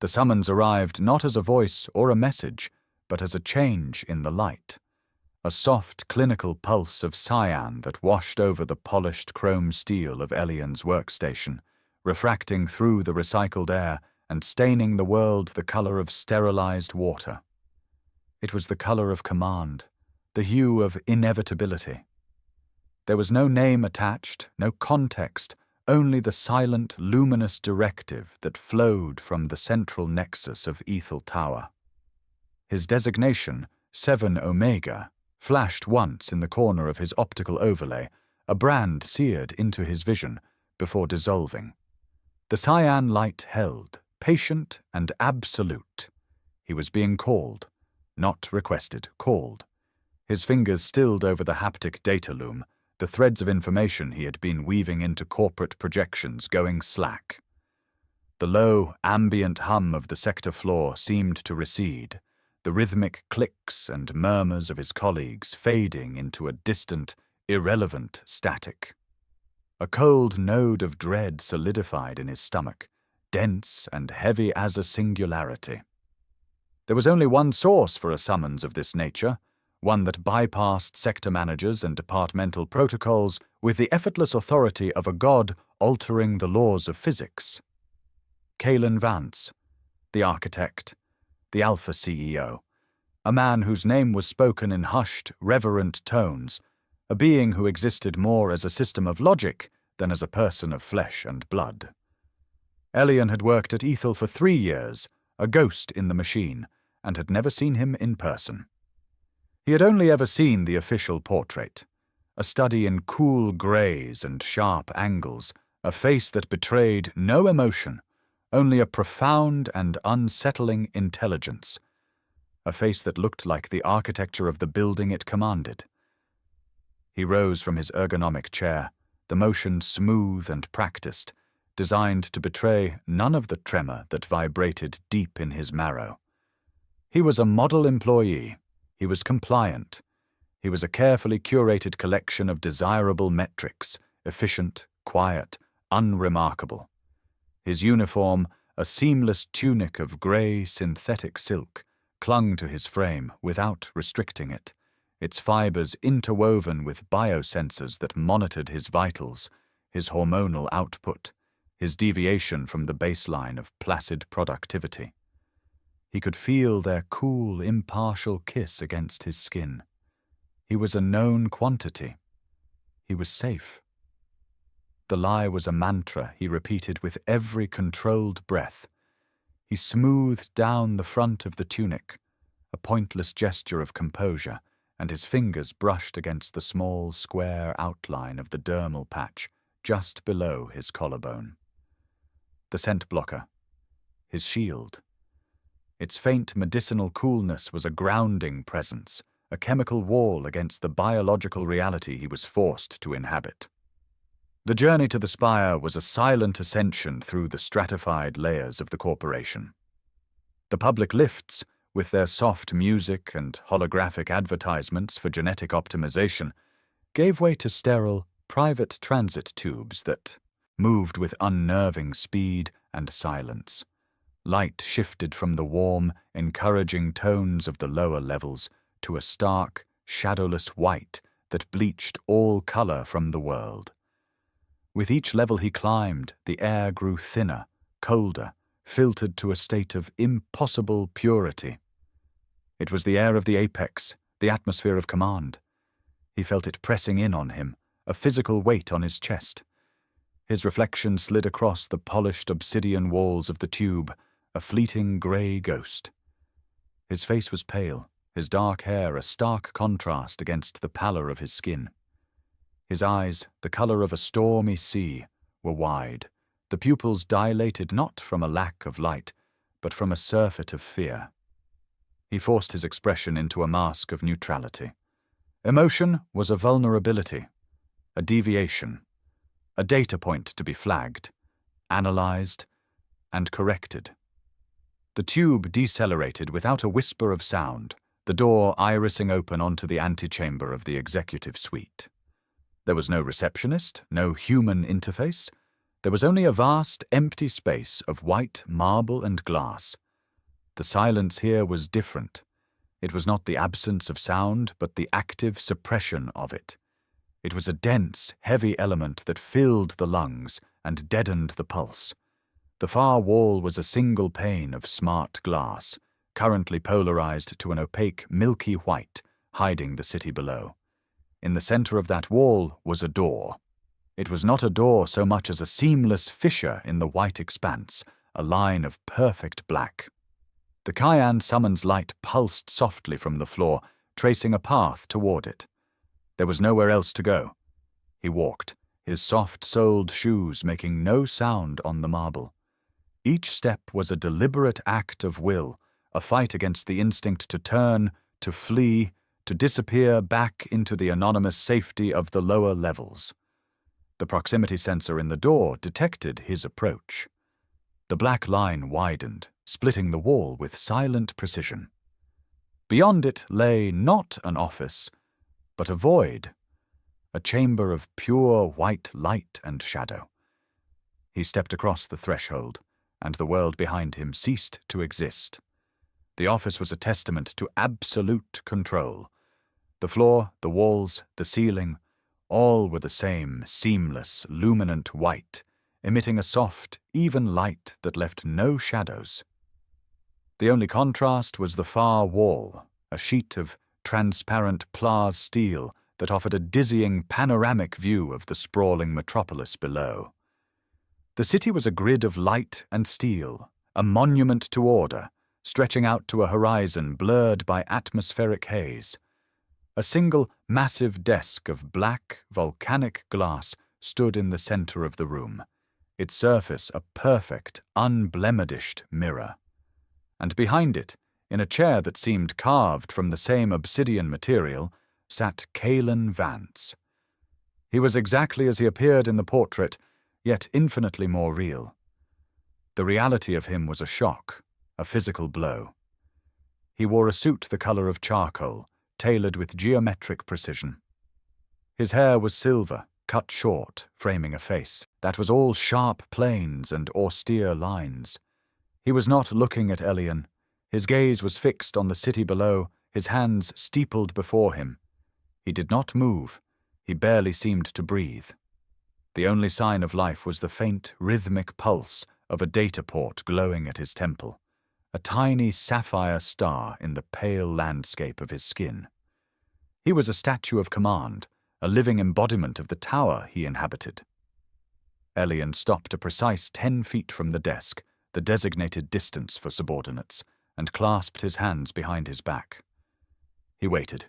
The summons arrived not as a voice or a message, but as a change in the light. A soft, clinical pulse of cyan that washed over the polished chrome steel of Elian's workstation, refracting through the recycled air and staining the world the color of sterilized water. It was the color of command, the hue of inevitability. There was no name attached, no context, only the silent, luminous directive that flowed from the central nexus of Ethel Tower. His designation, 7 Omega, flashed once in the corner of his optical overlay, a brand seared into his vision before dissolving. The cyan light held, patient and absolute. He was being called, not requested, called. His fingers stilled over the haptic data loom, the threads of information he had been weaving into corporate projections going slack. The low, ambient hum of the sector floor seemed to recede, the rhythmic clicks and murmurs of his colleagues fading into a distant, irrelevant static. A cold node of dread solidified in his stomach, dense and heavy as a singularity. There was only one source for a summons of this nature, one that bypassed sector managers and departmental protocols with the effortless authority of a god altering the laws of physics. Kalen Vance, the architect, the Alpha CEO, a man whose name was spoken in hushed, reverent tones, a being who existed more as a system of logic than as a person of flesh and blood. Elian had worked at Ethel for 3 years, a ghost in the machine, and had never seen him in person. He had only ever seen the official portrait, a study in cool grays and sharp angles, a face that betrayed no emotion, only a profound and unsettling intelligence, a face that looked like the architecture of the building it commanded. He rose from his ergonomic chair, the motion smooth and practiced, designed to betray none of the tremor that vibrated deep in his marrow. He was a model employee. He was compliant. He was a carefully curated collection of desirable metrics, efficient, quiet, unremarkable. His uniform, a seamless tunic of gray synthetic silk, clung to his frame without restricting it, its fibers interwoven with biosensors that monitored his vitals, his hormonal output, his deviation from the baseline of placid productivity. He could feel their cool, impartial kiss against his skin. He was a known quantity. He was safe. The lie was a mantra he repeated with every controlled breath. He smoothed down the front of the tunic, a pointless gesture of composure, and his fingers brushed against the small, square outline of the dermal patch just below his collarbone. The scent blocker. His shield. Its faint medicinal coolness was a grounding presence, a chemical wall against the biological reality he was forced to inhabit. The journey to the spire was a silent ascension through the stratified layers of the corporation. The public lifts, with their soft music and holographic advertisements for genetic optimization, gave way to sterile, private transit tubes that moved with unnerving speed and silence. Light shifted from the warm, encouraging tones of the lower levels to a stark, shadowless white that bleached all color from the world. With each level he climbed, the air grew thinner, colder, filtered to a state of impossible purity. It was the air of the apex, the atmosphere of command. He felt it pressing in on him, a physical weight on his chest. His reflection slid across the polished obsidian walls of the tube, a fleeting grey ghost. His face was pale, his dark hair a stark contrast against the pallor of his skin. His eyes, the color of a stormy sea, were wide, the pupils dilated not from a lack of light, but from a surfeit of fear. He forced his expression into a mask of neutrality. Emotion was a vulnerability, a deviation, a data point to be flagged, analyzed, and corrected. The tube decelerated without a whisper of sound, the door irising open onto the antechamber of the executive suite. There was no receptionist, no human interface, There was only a vast, empty space of white marble and glass. The silence here was different. It was not the absence of sound, but the active suppression of it. It was a dense, heavy element that filled the lungs and deadened the pulse. The far wall was a single pane of smart glass, currently polarized to an opaque, milky white, hiding the city below. In the center of that wall was a door. It was not a door so much as a seamless fissure in the white expanse, a line of perfect black. The Cayenne summons light pulsed softly from the floor, tracing a path toward it. There was nowhere else to go. He walked, his soft-soled shoes making no sound on the marble. Each step was a deliberate act of will, a fight against the instinct to turn, to flee, to disappear back into the anonymous safety of the lower levels. The proximity sensor in the door detected his approach. The black line widened, splitting the wall with silent precision. Beyond it lay not an office, but a void, a chamber of pure white light and shadow. He stepped across the threshold, and the world behind him ceased to exist. The office was a testament to absolute control. The floor, the walls, the ceiling, all were the same seamless, luminant white, emitting a soft, even light that left no shadows. The only contrast was the far wall, a sheet of transparent Plas steel that offered a dizzying panoramic view of the sprawling metropolis below. The city was a grid of light and steel, a monument to order, stretching out to a horizon blurred by atmospheric haze. A single massive desk of black, volcanic glass stood in the center of the room, its surface a perfect, unblemishedished mirror. And behind it, in a chair that seemed carved from the same obsidian material, sat Kalen Vance. He was exactly as he appeared in the portrait, yet infinitely more real. The reality of him was a shock, a physical blow. He wore a suit the color of charcoal, tailored with geometric precision. His hair was silver, cut short, framing a face that was all sharp planes and austere lines. He was not looking at Elian. His gaze was fixed on the city below, his hands steepled before him. He did not move. He barely seemed to breathe. The only sign of life was the faint, rhythmic pulse of a data port glowing at his temple, a tiny sapphire star in the pale landscape of his skin. He was a statue of command, a living embodiment of the tower he inhabited. Elian stopped a precise 10 feet from the desk, the designated distance for subordinates, and clasped his hands behind his back. He waited.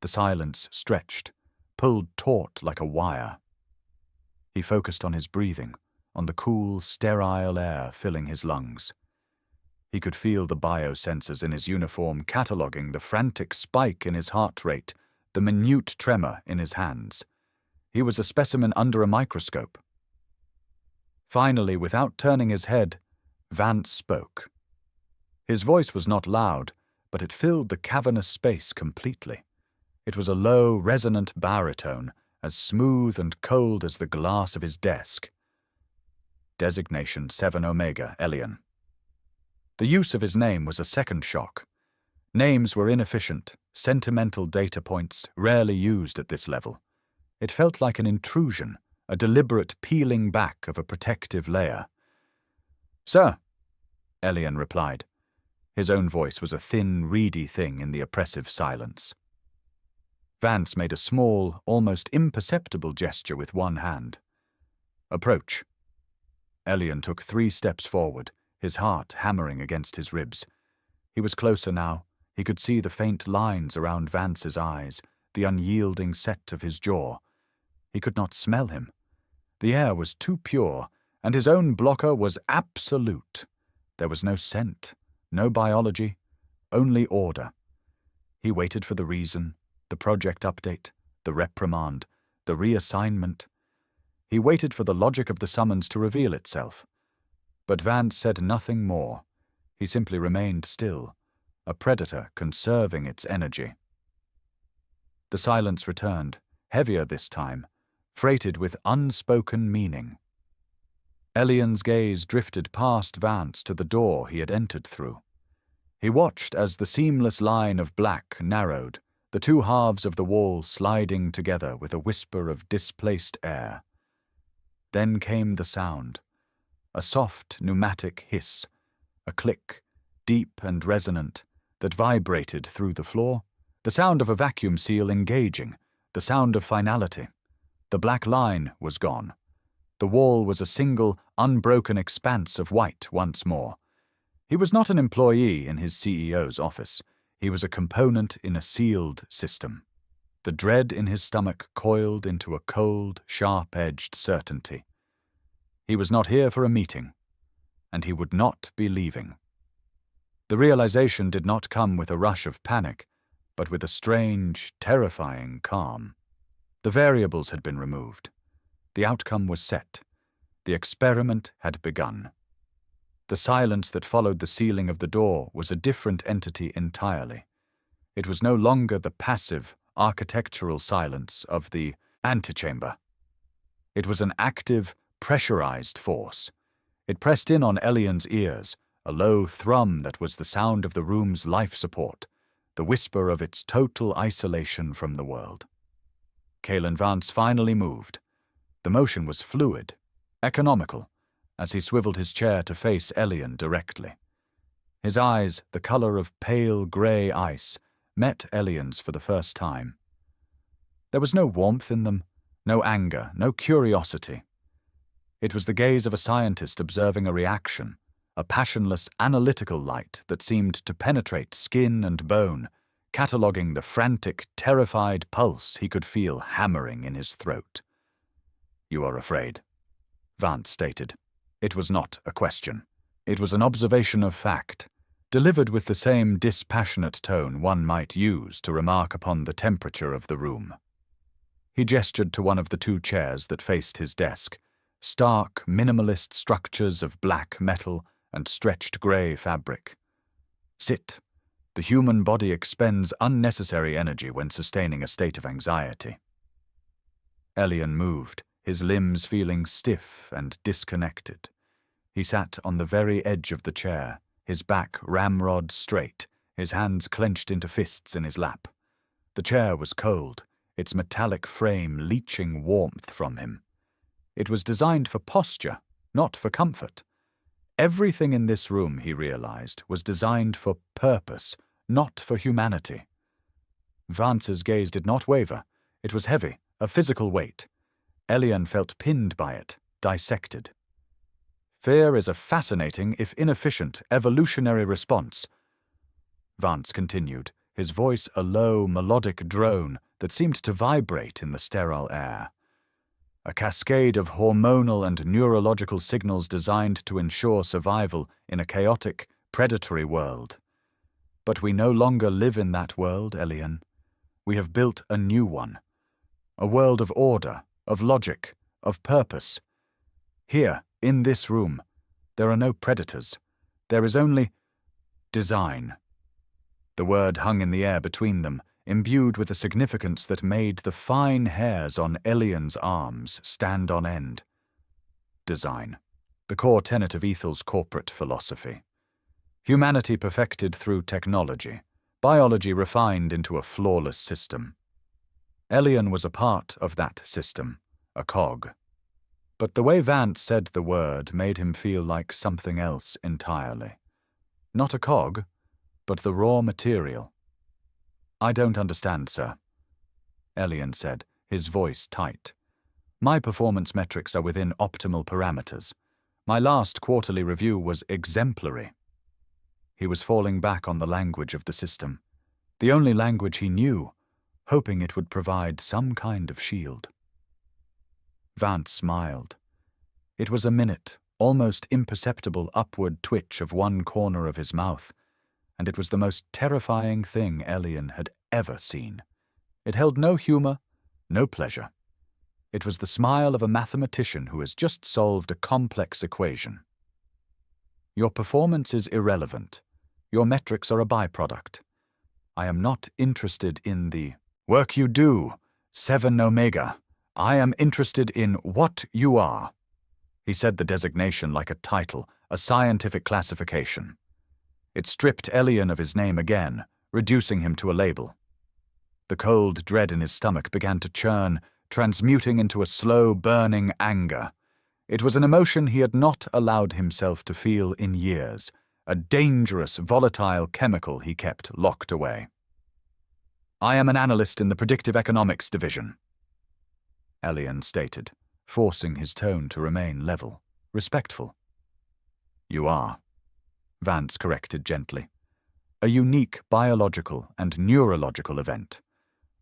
The silence stretched, pulled taut like a wire. He focused on his breathing, on the cool, sterile air filling his lungs. He could feel the biosensors in his uniform cataloging the frantic spike in his heart rate, the minute tremor in his hands. He was a specimen under a microscope. Finally, without turning his head, Vance spoke. His voice was not loud, but it filled the cavernous space completely. It was a low, resonant baritone, as smooth and cold as the glass of his desk. Designation 7 Omega, Elian. The use of his name was a second shock. Names were inefficient, sentimental data points rarely used at this level. It felt like an intrusion, a deliberate peeling back of a protective layer. "Sir," Elian replied. His own voice was a thin, reedy thing in the oppressive silence. Vance made a small, almost imperceptible gesture with one hand. "Approach." Elian took 3 steps forward, his heart hammering against his ribs. He was closer now. He could see the faint lines around Vance's eyes, the unyielding set of his jaw. He could not smell him. The air was too pure, and his own blocker was absolute. There was no scent, no biology, only order. He waited for the reason, the project update, the reprimand, the reassignment. He waited for the logic of the summons to reveal itself. But Vance said nothing more. He simply remained still, a predator conserving its energy. The silence returned, heavier this time, freighted with unspoken meaning. Elian's gaze drifted past Vance to the door he had entered through. He watched as the seamless line of black narrowed, the two halves of the wall sliding together with a whisper of displaced air. Then came the sound, a soft pneumatic hiss, a click, deep and resonant, that vibrated through the floor, the sound of a vacuum seal engaging, the sound of finality. The black line was gone. The wall was a single, unbroken expanse of white once more. He was not an employee in his CEO's office. He was a component in a sealed system. The dread in his stomach coiled into a cold, sharp-edged certainty. He was not here for a meeting, and he would not be leaving. The realization did not come with a rush of panic, but with a strange, terrifying calm. The variables had been removed. The outcome was set. The experiment had begun. The silence that followed the sealing of the door was a different entity entirely. It was no longer the passive, architectural silence of the antechamber. It was an active, pressurized force. It pressed in on Elian's ears, a low thrum that was the sound of the room's life support, the whisper of its total isolation from the world. Kalen Vance finally moved. The motion was fluid, economical, as he swiveled his chair to face Elian directly. His eyes, the color of pale gray ice, met Elian's for the first time. There was no warmth in them, no anger, no curiosity. It was the gaze of a scientist observing a reaction, a passionless, analytical light that seemed to penetrate skin and bone, cataloging the frantic, terrified pulse he could feel hammering in his throat. "You are afraid," Vance stated. It was not a question. It was an observation of fact, delivered with the same dispassionate tone one might use to remark upon the temperature of the room. He gestured to one of the two chairs that faced his desk, stark, minimalist structures of black metal and stretched gray fabric. "Sit. The human body expends unnecessary energy when sustaining a state of anxiety." Elian moved, his limbs feeling stiff and disconnected. He sat on the very edge of the chair, his back ramrod straight, his hands clenched into fists in his lap. The chair was cold, its metallic frame leaching warmth from him. It was designed for posture, not for comfort. Everything in this room, he realized, was designed for purpose, not for humanity. Vance's gaze did not waver. It was heavy, a physical weight. Elian felt pinned by it, dissected. "Fear is a fascinating, if inefficient, evolutionary response," Vance continued, his voice a low, melodic drone that seemed to vibrate in the sterile air. "A cascade of hormonal and neurological signals designed to ensure survival in a chaotic, predatory world. But we no longer live in that world, Elian. We have built a new one. A world of order, of logic, of purpose. Here, in this room, there are no predators. There is only design." The word hung in the air between them, imbued with a significance that made the fine hairs on Elian's arms stand on end. Design, the core tenet of Ethel's corporate philosophy. Humanity perfected through technology, biology refined into a flawless system. Elian was a part of that system, a cog. But the way Vance said the word made him feel like something else entirely. Not a cog, but the raw material. "I don't understand, sir," Elian said, his voice tight. "My performance metrics are within optimal parameters. My last quarterly review was exemplary." He was falling back on the language of the system, the only language he knew, hoping it would provide some kind of shield. Vance smiled. It was a minute, almost imperceptible upward twitch of one corner of his mouth, and it was the most terrifying thing Elian had ever seen. It held no humor, no pleasure. It was the smile of a mathematician who has just solved a complex equation. "Your performance is irrelevant. Your metrics are a byproduct. I am not interested in the work you do, 7 Omega. I am interested in what you are." He said the designation like a title, a scientific classification. It stripped Elian of his name again, reducing him to a label. The cold dread in his stomach began to churn, transmuting into a slow, burning anger. It was an emotion he had not allowed himself to feel in years, a dangerous, volatile chemical he kept locked away. "I am an analyst in the Predictive Economics Division," Elian stated, forcing his tone to remain level, respectful. "You are," Vance corrected gently. "A unique biological and neurological event.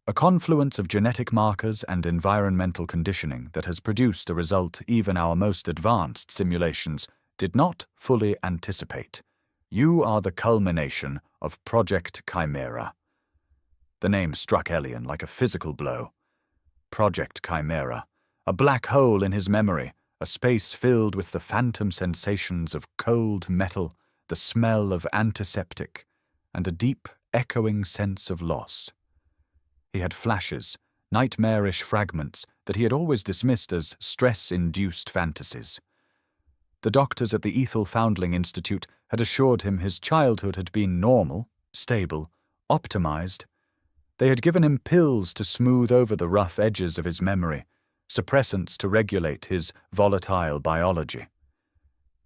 A confluence of genetic markers and environmental conditioning that has produced a result even our most advanced simulations did not fully anticipate. You are the culmination of Project Chimera." The name struck Elian like a physical blow. Project Chimera, a black hole in his memory, a space filled with the phantom sensations of cold metal, the smell of antiseptic, and a deep, echoing sense of loss. He had flashes, nightmarish fragments that he had always dismissed as stress-induced fantasies. The doctors at the Ethel Foundling Institute had assured him his childhood had been normal, stable, optimized. They had given him pills to smooth over the rough edges of his memory, suppressants to regulate his volatile biology.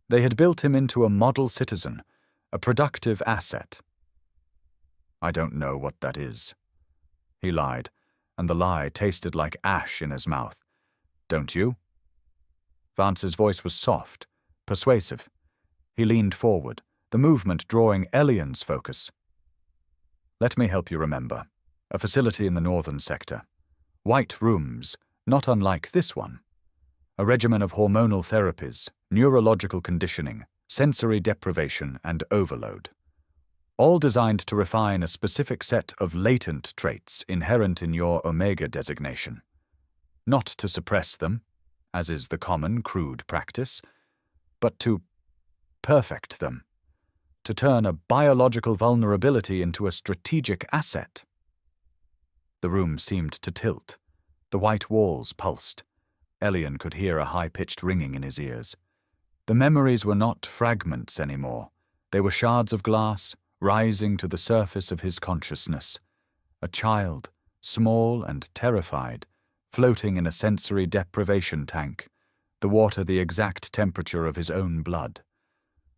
They had built him into a model citizen, a productive asset. "I don't know what that is," he lied, and the lie tasted like ash in his mouth. "Don't you?" Vance's voice was soft, persuasive. He leaned forward, the movement drawing Elian's focus. "Let me help you remember. A facility in the northern sector. White rooms, not unlike this one. A regimen of hormonal therapies, neurological conditioning, sensory deprivation, and overload. All designed to refine a specific set of latent traits inherent in your Omega designation. Not to suppress them, as is the common crude practice, but to perfect them, to turn a biological vulnerability into a strategic asset." The room seemed to tilt. The white walls pulsed. Elian could hear a high-pitched ringing in his ears. The memories were not fragments anymore. They were shards of glass, rising to the surface of his consciousness. A child, small and terrified, floating in a sensory deprivation tank, the water the exact temperature of his own blood.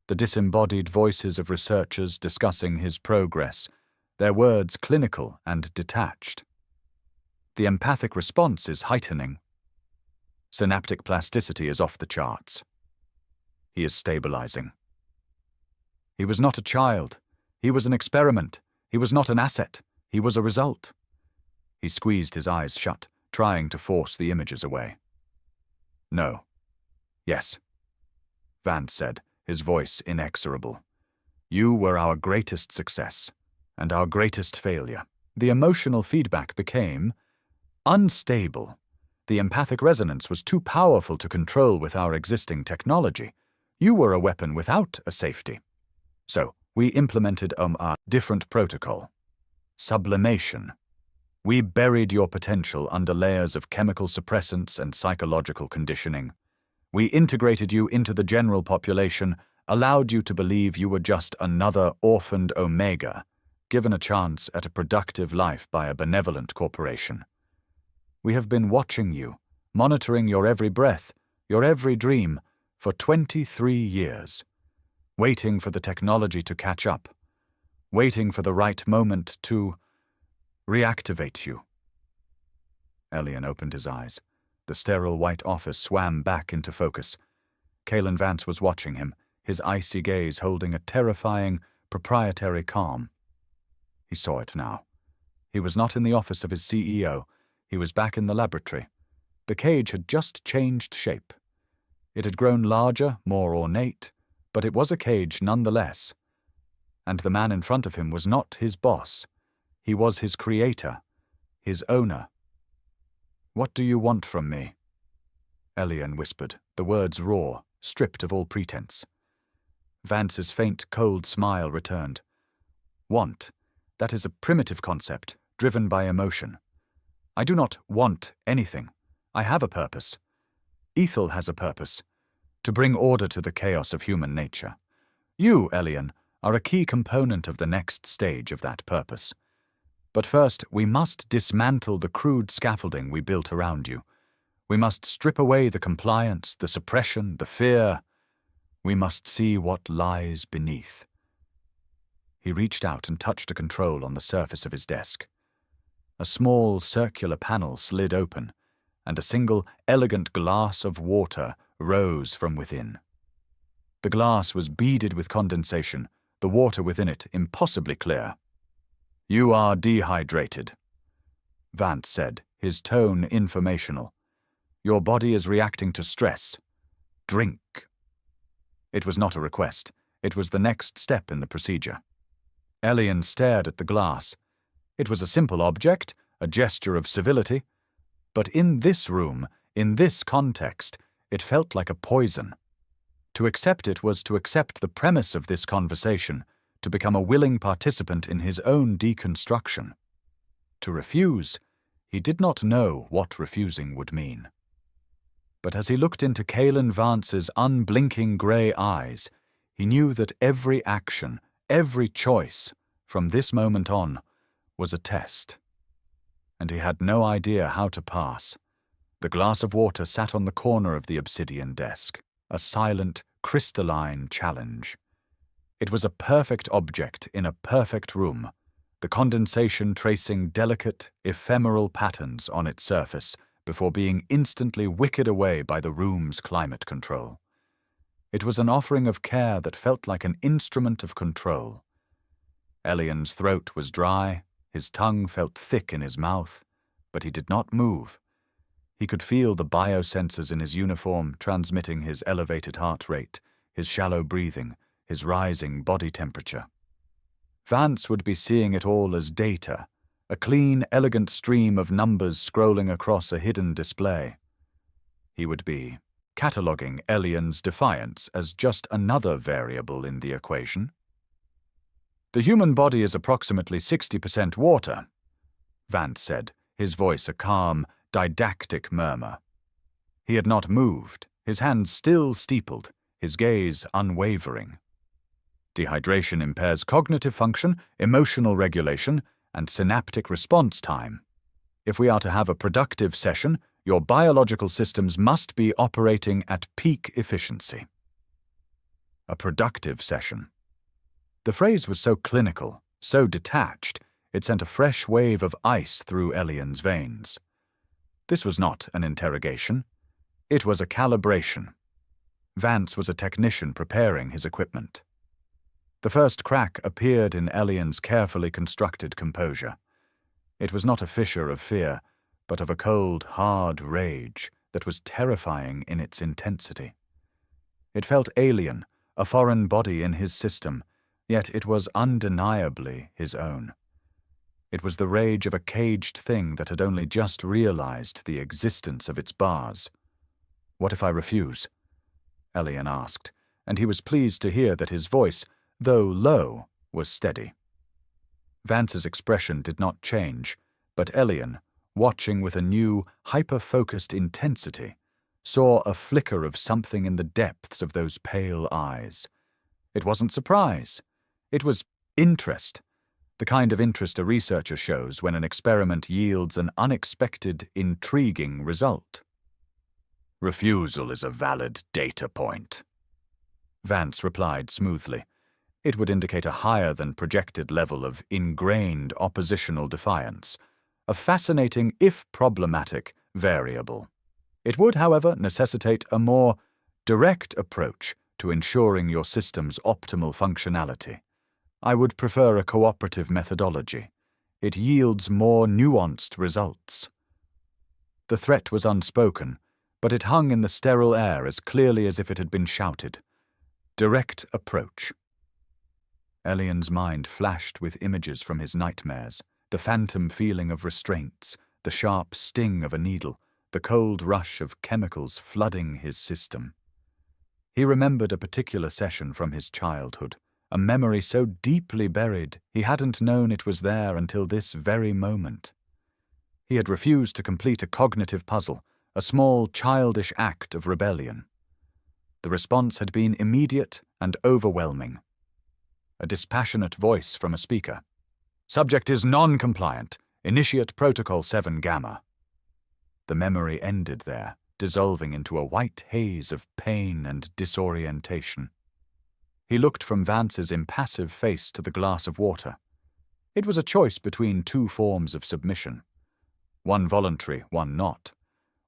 The disembodied voices of researchers discussing his progress, their words clinical and detached. The empathic response is heightening. Synaptic plasticity is off the charts. He is stabilizing. He was not a child. He was an experiment. He was not an asset. He was a result. He squeezed his eyes shut, trying to force the images away. "No. Yes," Vance said, his voice inexorable. "You were our greatest success, and our greatest failure." The emotional feedback became unstable. The empathic resonance was too powerful to control with our existing technology. You were a weapon without a safety. So, we implemented a different protocol. Sublimation. We buried your potential under layers of chemical suppressants and psychological conditioning. We integrated you into the general population, allowed you to believe you were just another orphaned Omega, given a chance at a productive life by a benevolent corporation. We have been watching you, monitoring your every breath, your every dream, for 23 years, waiting for the technology to catch up, waiting for the right moment to reactivate you." Elian opened his eyes. The sterile white office swam back into focus. Kalen Vance was watching him, his icy gaze holding a terrifying, proprietary calm. He saw it now. He was not in the office of his CEO. He was back in the laboratory. The cage had just changed shape. It had grown larger, more ornate, but it was a cage nonetheless. And the man in front of him was not his boss. He was his creator, his owner. "What do you want from me?" Elian whispered, the words raw, stripped of all pretense. Vance's faint, cold smile returned. "Want. That is a primitive concept, driven by emotion. I do not want anything. I have a purpose. Ethel has a purpose. to bring order to the chaos of human nature. You, Elian, are a key component of the next stage of that purpose. But first, we must dismantle the crude scaffolding we built around you. We must strip away the compliance, the suppression, the fear. We must see what lies beneath. He reached out and touched a control on the surface of his desk. A small circular panel slid open, and a single elegant glass of water rose from within. The glass was beaded with condensation, the water within it impossibly clear. "You are dehydrated," Vance said, his tone informational. "Your body is reacting to stress. Drink." It was not a request. It was the next step in the procedure. Elian stared at the glass. It was a simple object, a gesture of civility. But in this room, in this context, it felt like a poison. To accept it was to accept the premise of this conversation, to become a willing participant in his own deconstruction. To refuse, he did not know what refusing would mean. But as he looked into Kalen Vance's unblinking grey eyes, he knew that every action, every choice, from this moment on, was a test. And he had no idea how to pass. The glass of water sat on the corner of the obsidian desk, a silent, crystalline challenge. It was a perfect object in a perfect room, the condensation tracing delicate, ephemeral patterns on its surface before being instantly wicked away by the room's climate control. It was an offering of care that felt like an instrument of control. Elian's throat was dry, his tongue felt thick in his mouth, but he did not move. He could feel the biosensors in his uniform transmitting his elevated heart rate, his shallow breathing, his rising body temperature. Vance would be seeing it all as data, a clean, elegant stream of numbers scrolling across a hidden display. He would be cataloging Elian's defiance as just another variable in the equation. "The human body is approximately 60% water," Vance said, his voice a calm, didactic murmur. He had not moved, his hands still steepled, his gaze unwavering. "Dehydration impairs cognitive function, emotional regulation, and synaptic response time. If we are to have a productive session, your biological systems must be operating at peak efficiency." A productive session. The phrase was so clinical, so detached, it sent a fresh wave of ice through Elian's veins. This was not an interrogation. It was a calibration. Vance was a technician preparing his equipment. The first crack appeared in Elian's carefully constructed composure. It was not a fissure of fear, but of a cold, hard rage that was terrifying in its intensity. It felt alien, a foreign body in his system, yet it was undeniably his own. It was the rage of a caged thing that had only just realized the existence of its bars. "What if I refuse?" Elian asked, and he was pleased to hear that his voice, though low, was steady. Vance's expression did not change, but Elian, watching with a new, hyper-focused intensity, saw a flicker of something in the depths of those pale eyes. It wasn't surprise. It was interest, the kind of interest a researcher shows when an experiment yields an unexpected, intriguing result. "Refusal is a valid data point," Vance replied smoothly. It would indicate a higher-than-projected level of ingrained oppositional defiance, a fascinating, if problematic, variable. It would, however, necessitate a more direct approach to ensuring your system's optimal functionality. I would prefer a cooperative methodology. It yields more nuanced results. The threat was unspoken, but it hung in the sterile air as clearly as if it had been shouted. Direct approach. Elian's mind flashed with images from his nightmares, the phantom feeling of restraints, the sharp sting of a needle, the cold rush of chemicals flooding his system. He remembered a particular session from his childhood, a memory so deeply buried he hadn't known it was there until this very moment. He had refused to complete a cognitive puzzle, a small childish act of rebellion. The response had been immediate and overwhelming. A dispassionate voice from a speaker. "Subject is non-compliant. Initiate Protocol 7 Gamma." The memory ended there, dissolving into a white haze of pain and disorientation. He looked from Vance's impassive face to the glass of water. It was a choice between two forms of submission. One voluntary, one not.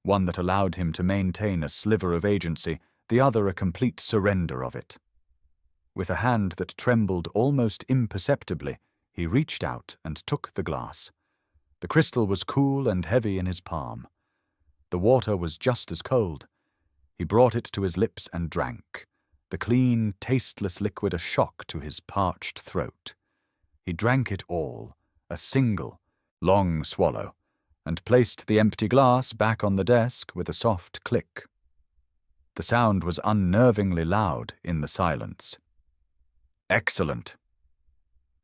One that allowed him to maintain a sliver of agency, the other a complete surrender of it. With a hand that trembled almost imperceptibly, he reached out and took the glass. The crystal was cool and heavy in his palm. The water was just as cold. He brought it to his lips and drank, the clean, tasteless liquid a shock to his parched throat. He drank it all, a single, long swallow, and placed the empty glass back on the desk with a soft click. The sound was unnervingly loud in the silence. "Excellent,"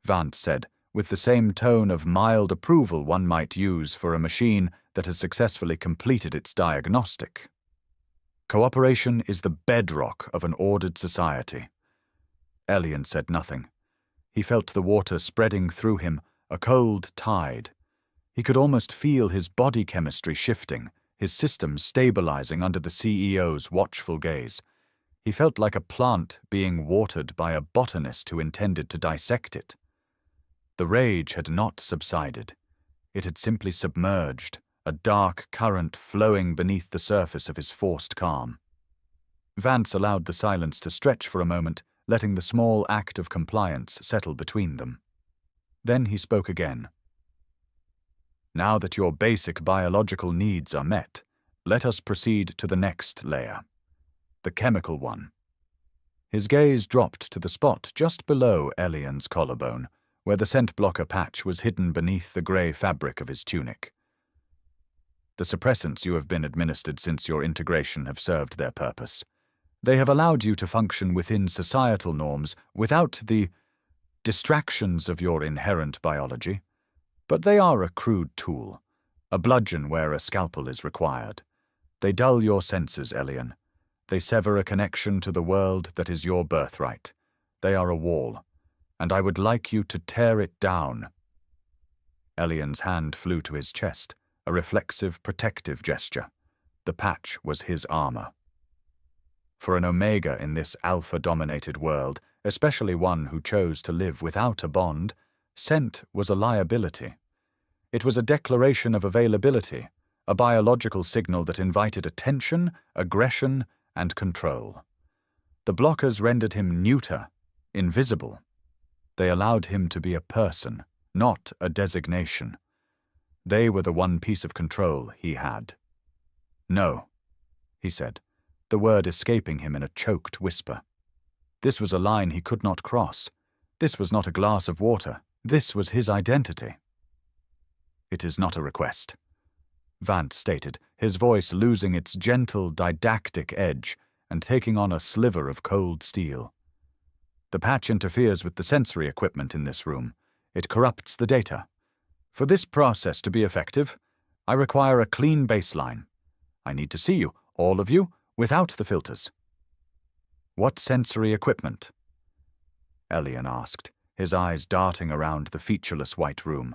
Vance said, with the same tone of mild approval one might use for a machine that has successfully completed its diagnostic. "Cooperation is the bedrock of an ordered society." Elian said nothing. He felt the water spreading through him, a cold tide. He could almost feel his body chemistry shifting, his system stabilizing under the CEO's watchful gaze. He felt like a plant being watered by a botanist who intended to dissect it. The rage had not subsided. It had simply submerged, a dark current flowing beneath the surface of his forced calm. Vance allowed the silence to stretch for a moment, letting the small act of compliance settle between them. Then he spoke again. "Now that your basic biological needs are met, let us proceed to the next layer, the chemical one." His gaze dropped to the spot just below Elian's collarbone, where the scent blocker patch was hidden beneath the grey fabric of his tunic. "The suppressants you have been administered since your integration have served their purpose. They have allowed you to function within societal norms without the distractions of your inherent biology. But they are a crude tool, a bludgeon where a scalpel is required. They dull your senses, Elian. They sever a connection to the world that is your birthright. They are a wall, and I would like you to tear it down." Elian's hand flew to his chest, a reflexive, protective gesture. The patch was his armor. For an Omega in this alpha-dominated world, especially one who chose to live without a bond, scent was a liability. It was a declaration of availability, a biological signal that invited attention, aggression, and control. The blockers rendered him neuter, invisible. They allowed him to be a person, not a designation. They were the one piece of control he had. "No," he said, the word escaping him in a choked whisper. This was a line he could not cross. This was not a glass of water. This was his identity. "It is not a request," Vance stated, his voice losing its gentle, didactic edge and taking on a sliver of cold steel. "The patch interferes with the sensory equipment in this room. It corrupts the data. For this process to be effective, I require a clean baseline. I need to see you, all of you, without the filters." "What sensory equipment?" Elian asked, his eyes darting around the featureless white room.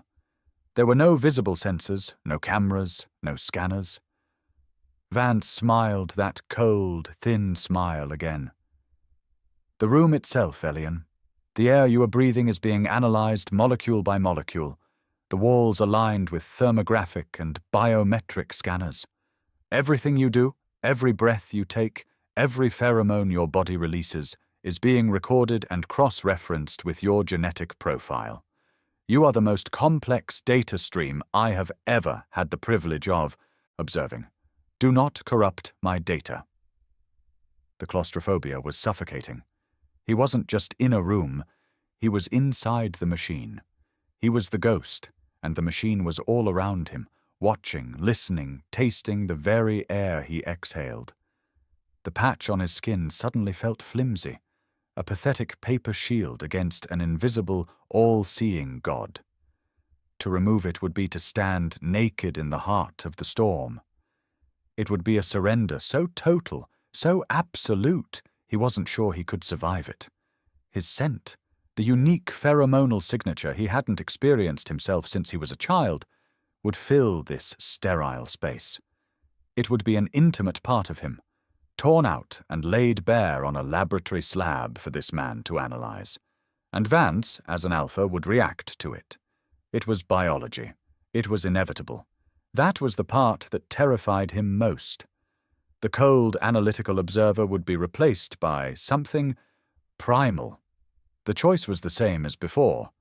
There were no visible sensors, no cameras, no scanners. Vance smiled that cold, thin smile again. "The room itself, Elian. The air you are breathing is being analyzed molecule by molecule. The walls are lined with thermographic and biometric scanners. Everything you do, every breath you take, every pheromone your body releases is being recorded and cross-referenced with your genetic profile. You are the most complex data stream I have ever had the privilege of observing. Do not corrupt my data." The claustrophobia was suffocating. He wasn't just in a room, he was inside the machine. He was the ghost, and the machine was all around him, watching, listening, tasting the very air he exhaled. The patch on his skin suddenly felt flimsy, a pathetic paper shield against an invisible, all-seeing God. To remove it would be to stand naked in the heart of the storm. It would be a surrender so total, so absolute, He wasn't sure he could survive it. His scent, the unique pheromonal signature he hadn't experienced himself since he was a child, would fill this sterile space. It would be an intimate part of him, torn out and laid bare on a laboratory slab for this man to analyze. And Vance, as an alpha, would react to it. It was biology. It was inevitable. That was the part that terrified him most. The cold, analytical observer would be replaced by something primal. The choice was the same as before: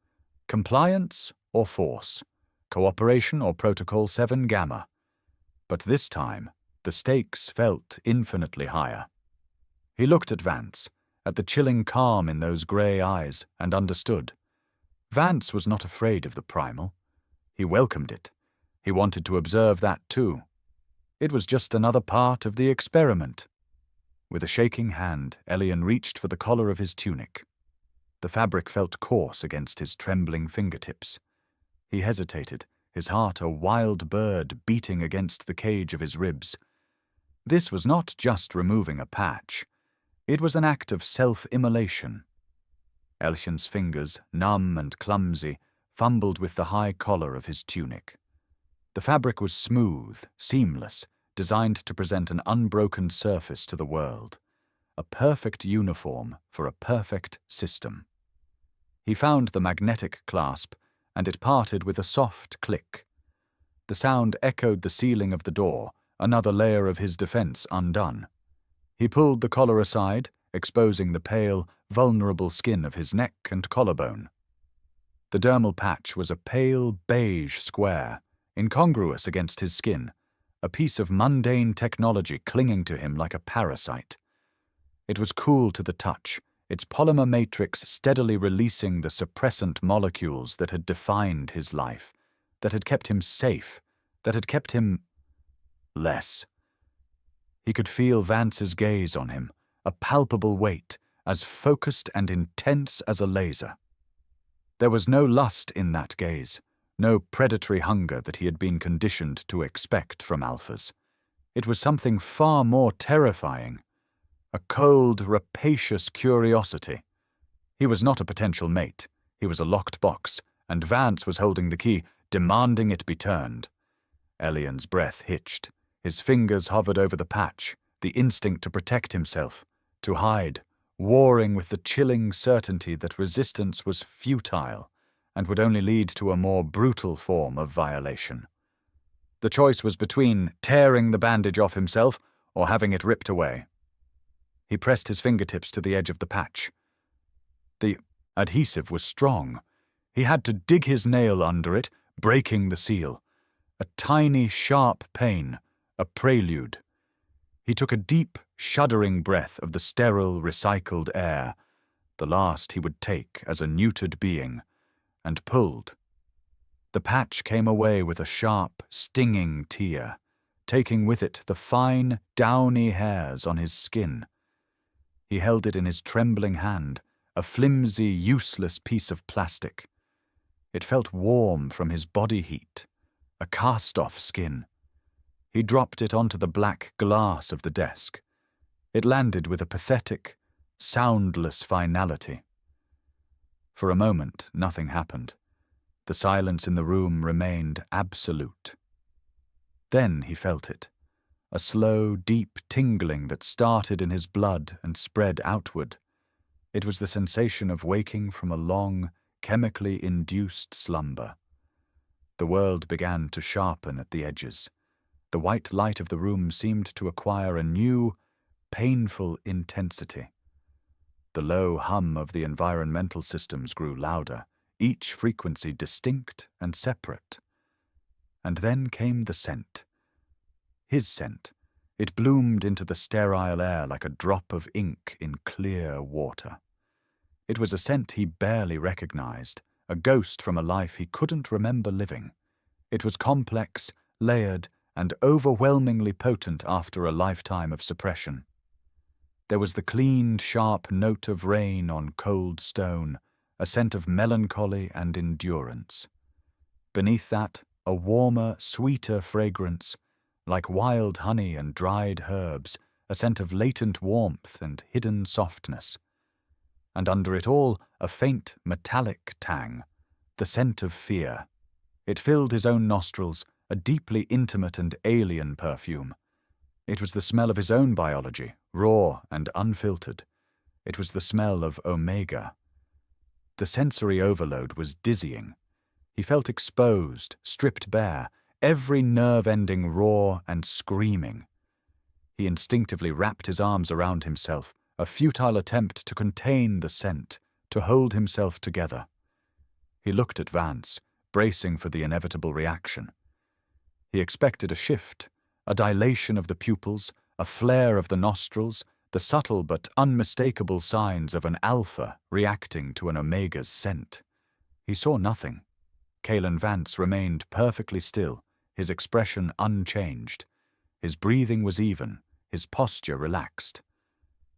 compliance or force, cooperation or Protocol 7 Gamma. But this time, the stakes felt infinitely higher. He looked at Vance, at the chilling calm in those grey eyes, and understood. Vance was not afraid of the primal. He welcomed it. He wanted to observe that too. It was just another part of the experiment. With a shaking hand, Elian reached for the collar of his tunic. The fabric felt coarse against his trembling fingertips. He hesitated, his heart a wild bird beating against the cage of his ribs. This was not just removing a patch. It was an act of self-immolation. Elcian's fingers, numb and clumsy, fumbled with the high collar of his tunic. The fabric was smooth, seamless, designed to present an unbroken surface to the world. A perfect uniform for a perfect system. He found the magnetic clasp, and it parted with a soft click. The sound echoed the ceiling of the door, another layer of his defense undone. He pulled the collar aside, exposing the pale, vulnerable skin of his neck and collarbone. The dermal patch was a pale beige square, incongruous against his skin, a piece of mundane technology clinging to him like a parasite. It was cool to the touch, its polymer matrix steadily releasing the suppressant molecules that had defined his life, that had kept him safe, that had kept him less. He could feel Vance's gaze on him, a palpable weight, as focused and intense as a laser. There was no lust in that gaze, no predatory hunger that he had been conditioned to expect from alphas. It was something far more terrifying, a cold, rapacious curiosity. He was not a potential mate. He was a locked box, and Vance was holding the key, demanding it be turned. Elian's breath hitched. His fingers hovered over the patch, the instinct to protect himself, to hide, warring with the chilling certainty that resistance was futile and would only lead to a more brutal form of violation. The choice was between tearing the bandage off himself or having it ripped away. He pressed his fingertips to the edge of the patch. The adhesive was strong. He had to dig his nail under it, breaking the seal. A tiny, sharp pain, a prelude. He took a deep, shuddering breath of the sterile, recycled air, the last he would take as a neutered being, and pulled. The patch came away with a sharp, stinging tear, taking with it the fine, downy hairs on his skin. He held it in his trembling hand, a flimsy, useless piece of plastic. It felt warm from his body heat, a cast-off skin. He dropped it onto the black glass of the desk. It landed with a pathetic, soundless finality. For a moment, nothing happened. The silence in the room remained absolute. Then he felt it, a slow, deep tingling that started in his blood and spread outward. It was the sensation of waking from a long, chemically induced slumber. The world began to sharpen at the edges. The white light of the room seemed to acquire a new, painful intensity. The low hum of the environmental systems grew louder, each frequency distinct and separate. And then came the scent. His scent. It bloomed into the sterile air like a drop of ink in clear water. It was a scent he barely recognized, a ghost from a life he couldn't remember living. It was complex, layered, and overwhelmingly potent after a lifetime of suppression. There was the clean, sharp note of rain on cold stone, a scent of melancholy and endurance. Beneath that, a warmer, sweeter fragrance, like wild honey and dried herbs, a scent of latent warmth and hidden softness. And under it all, a faint metallic tang, the scent of fear. It filled his own nostrils, a deeply intimate and alien perfume. It was the smell of his own biology, raw and unfiltered. It was the smell of Omega. The sensory overload was dizzying. He felt exposed, stripped bare, every nerve ending raw and screaming. He instinctively wrapped his arms around himself, a futile attempt to contain the scent, to hold himself together. He looked at Vance, bracing for the inevitable reaction. He expected a shift, a dilation of the pupils, a flare of the nostrils, the subtle but unmistakable signs of an alpha reacting to an Omega's scent. He saw nothing. Kalen Vance remained perfectly still, his expression unchanged. His breathing was even, his posture relaxed.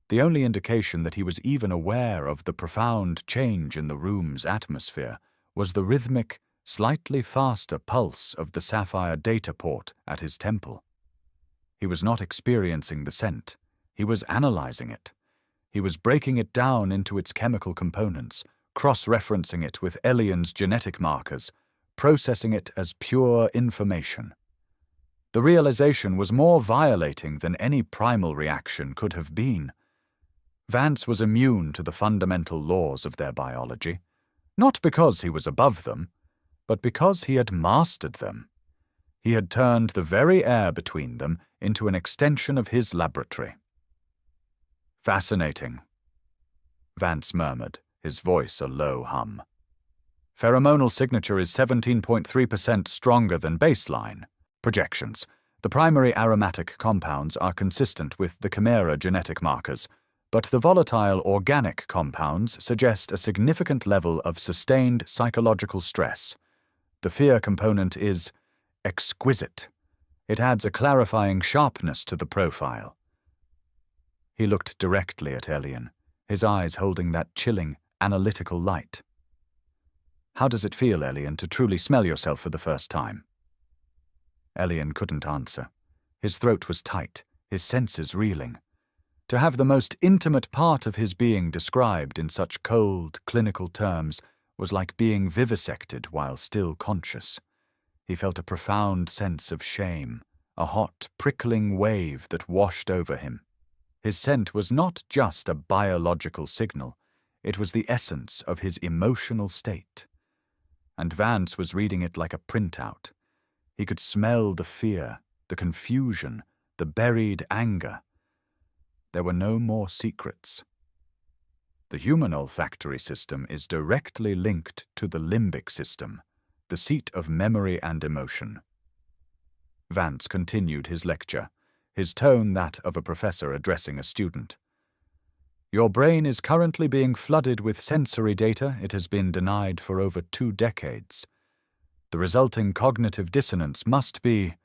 The only indication that he was even aware of the profound change in the room's atmosphere was the rhythmic, slightly faster pulse of the sapphire data port at his temple. He was not experiencing the scent. He was analyzing it. He was breaking it down into its chemical components, cross-referencing it with Elian's genetic markers, processing it as pure information. The realization was more violating than any primal reaction could have been. Vance was immune to the fundamental laws of their biology, not because he was above them, but because he had mastered them. He had turned the very air between them into an extension of his laboratory. "Fascinating," Vance murmured, his voice a low hum. "Pheromonal signature is 17.3% stronger than baseline. Projections. The primary aromatic compounds are consistent with the Chimera genetic markers, but the volatile organic compounds suggest a significant level of sustained psychological stress. The fear component is exquisite. It adds a clarifying sharpness to the profile." He looked directly at Elian, his eyes holding that chilling, analytical light. "How does it feel, Elian, to truly smell yourself for the first time?" Elian couldn't answer. His throat was tight, his senses reeling. To have the most intimate part of his being described in such cold, clinical terms was like being vivisected while still conscious. He felt a profound sense of shame, a hot, prickling wave that washed over him. His scent was not just a biological signal, it was the essence of his emotional state. And Vance was reading it like a printout. He could smell the fear, the confusion, the buried anger. There were no more secrets. The human olfactory system is directly linked to the limbic system, the seat of memory and emotion. Vance continued his lecture, his tone that of a professor addressing a student. "Your brain is currently being flooded with sensory data it has been denied for over 2 decades. The resulting cognitive dissonance must be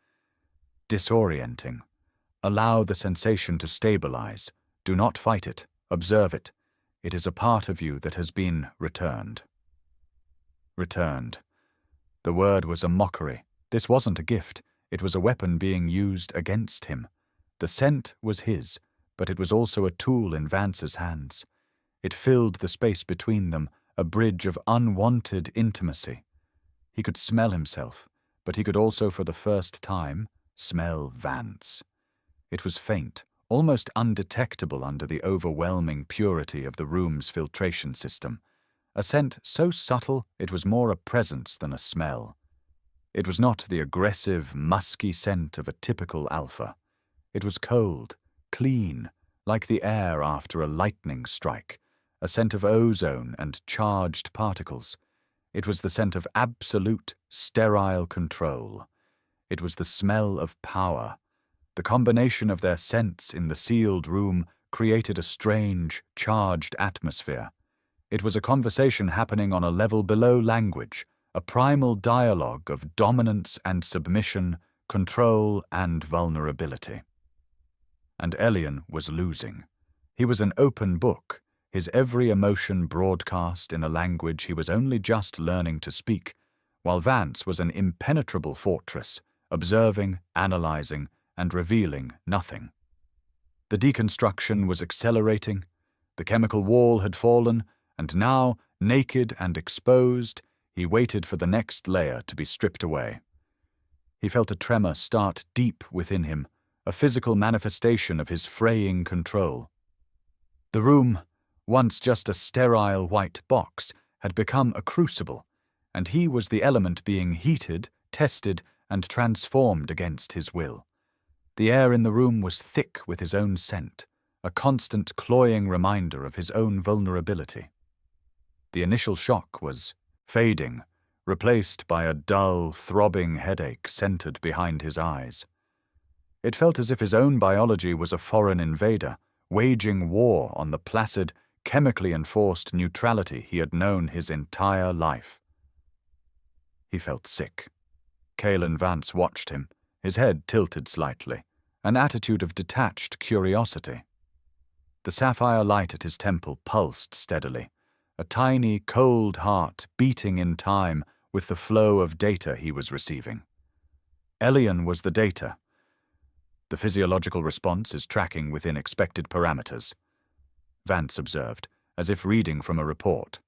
disorienting. Allow the sensation to stabilize. Do not fight it. Observe it. It is a part of you that has been returned." Returned. The word was a mockery. This wasn't a gift. It was a weapon being used against him. The scent was his, but it was also a tool in Vance's hands. It filled the space between them, a bridge of unwanted intimacy. He could smell himself, but he could also, for the first time, smell Vance. It was faint, almost undetectable under the overwhelming purity of the room's filtration system. A scent so subtle it was more a presence than a smell. It was not the aggressive, musky scent of a typical alpha. It was cold, clean, like the air after a lightning strike, a scent of ozone and charged particles. It was the scent of absolute, sterile control. It was the smell of power. The combination of their scents in the sealed room created a strange, charged atmosphere. It was a conversation happening on a level below language, a primal dialogue of dominance and submission, control and vulnerability. And Elian was losing. He was an open book, his every emotion broadcast in a language he was only just learning to speak, while Vance was an impenetrable fortress, observing, analyzing, and revealing nothing. The deconstruction was accelerating. The chemical wall had fallen, and now, naked and exposed, he waited for the next layer to be stripped away. He felt a tremor start deep within him, a physical manifestation of his fraying control. The room, once just a sterile white box, had become a crucible, and he was the element being heated, tested, and transformed against his will. The air in the room was thick with his own scent, a constant cloying reminder of his own vulnerability. The initial shock was fading, replaced by a dull, throbbing headache centered behind his eyes. It felt as if his own biology was a foreign invader, waging war on the placid, chemically enforced neutrality he had known his entire life. He felt sick. Kalen Vance watched him, his head tilted slightly, an attitude of detached curiosity. The sapphire light at his temple pulsed steadily, a tiny, cold heart beating in time with the flow of data he was receiving. Elian was the data. The physiological response is tracking within expected parameters, Vance observed, as if reading from a report.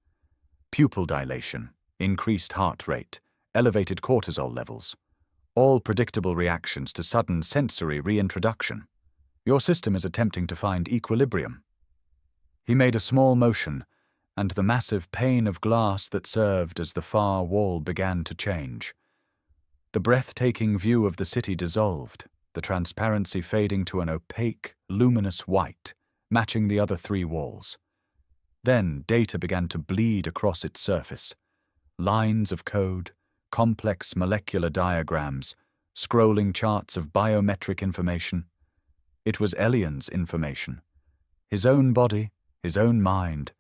Pupil dilation, increased heart rate, elevated cortisol levels, all predictable reactions to sudden sensory reintroduction. Your system is attempting to find equilibrium. He made a small motion, and the massive pane of glass that served as the far wall began to change. The breathtaking view of the city dissolved, the transparency fading to an opaque, luminous white, matching the other three walls. Then data began to bleed across its surface. Lines of code, complex molecular diagrams, scrolling charts of biometric information. It was Elian's information. His own body, his own mind,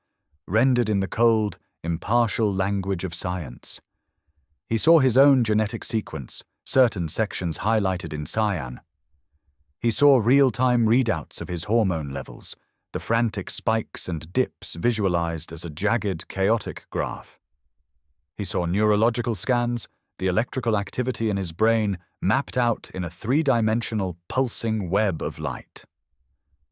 rendered in the cold, impartial language of science. He saw his own genetic sequence, certain sections highlighted in cyan. He saw real-time readouts of his hormone levels, the frantic spikes and dips visualized as a jagged, chaotic graph. He saw neurological scans, the electrical activity in his brain mapped out in a three-dimensional pulsing web of light.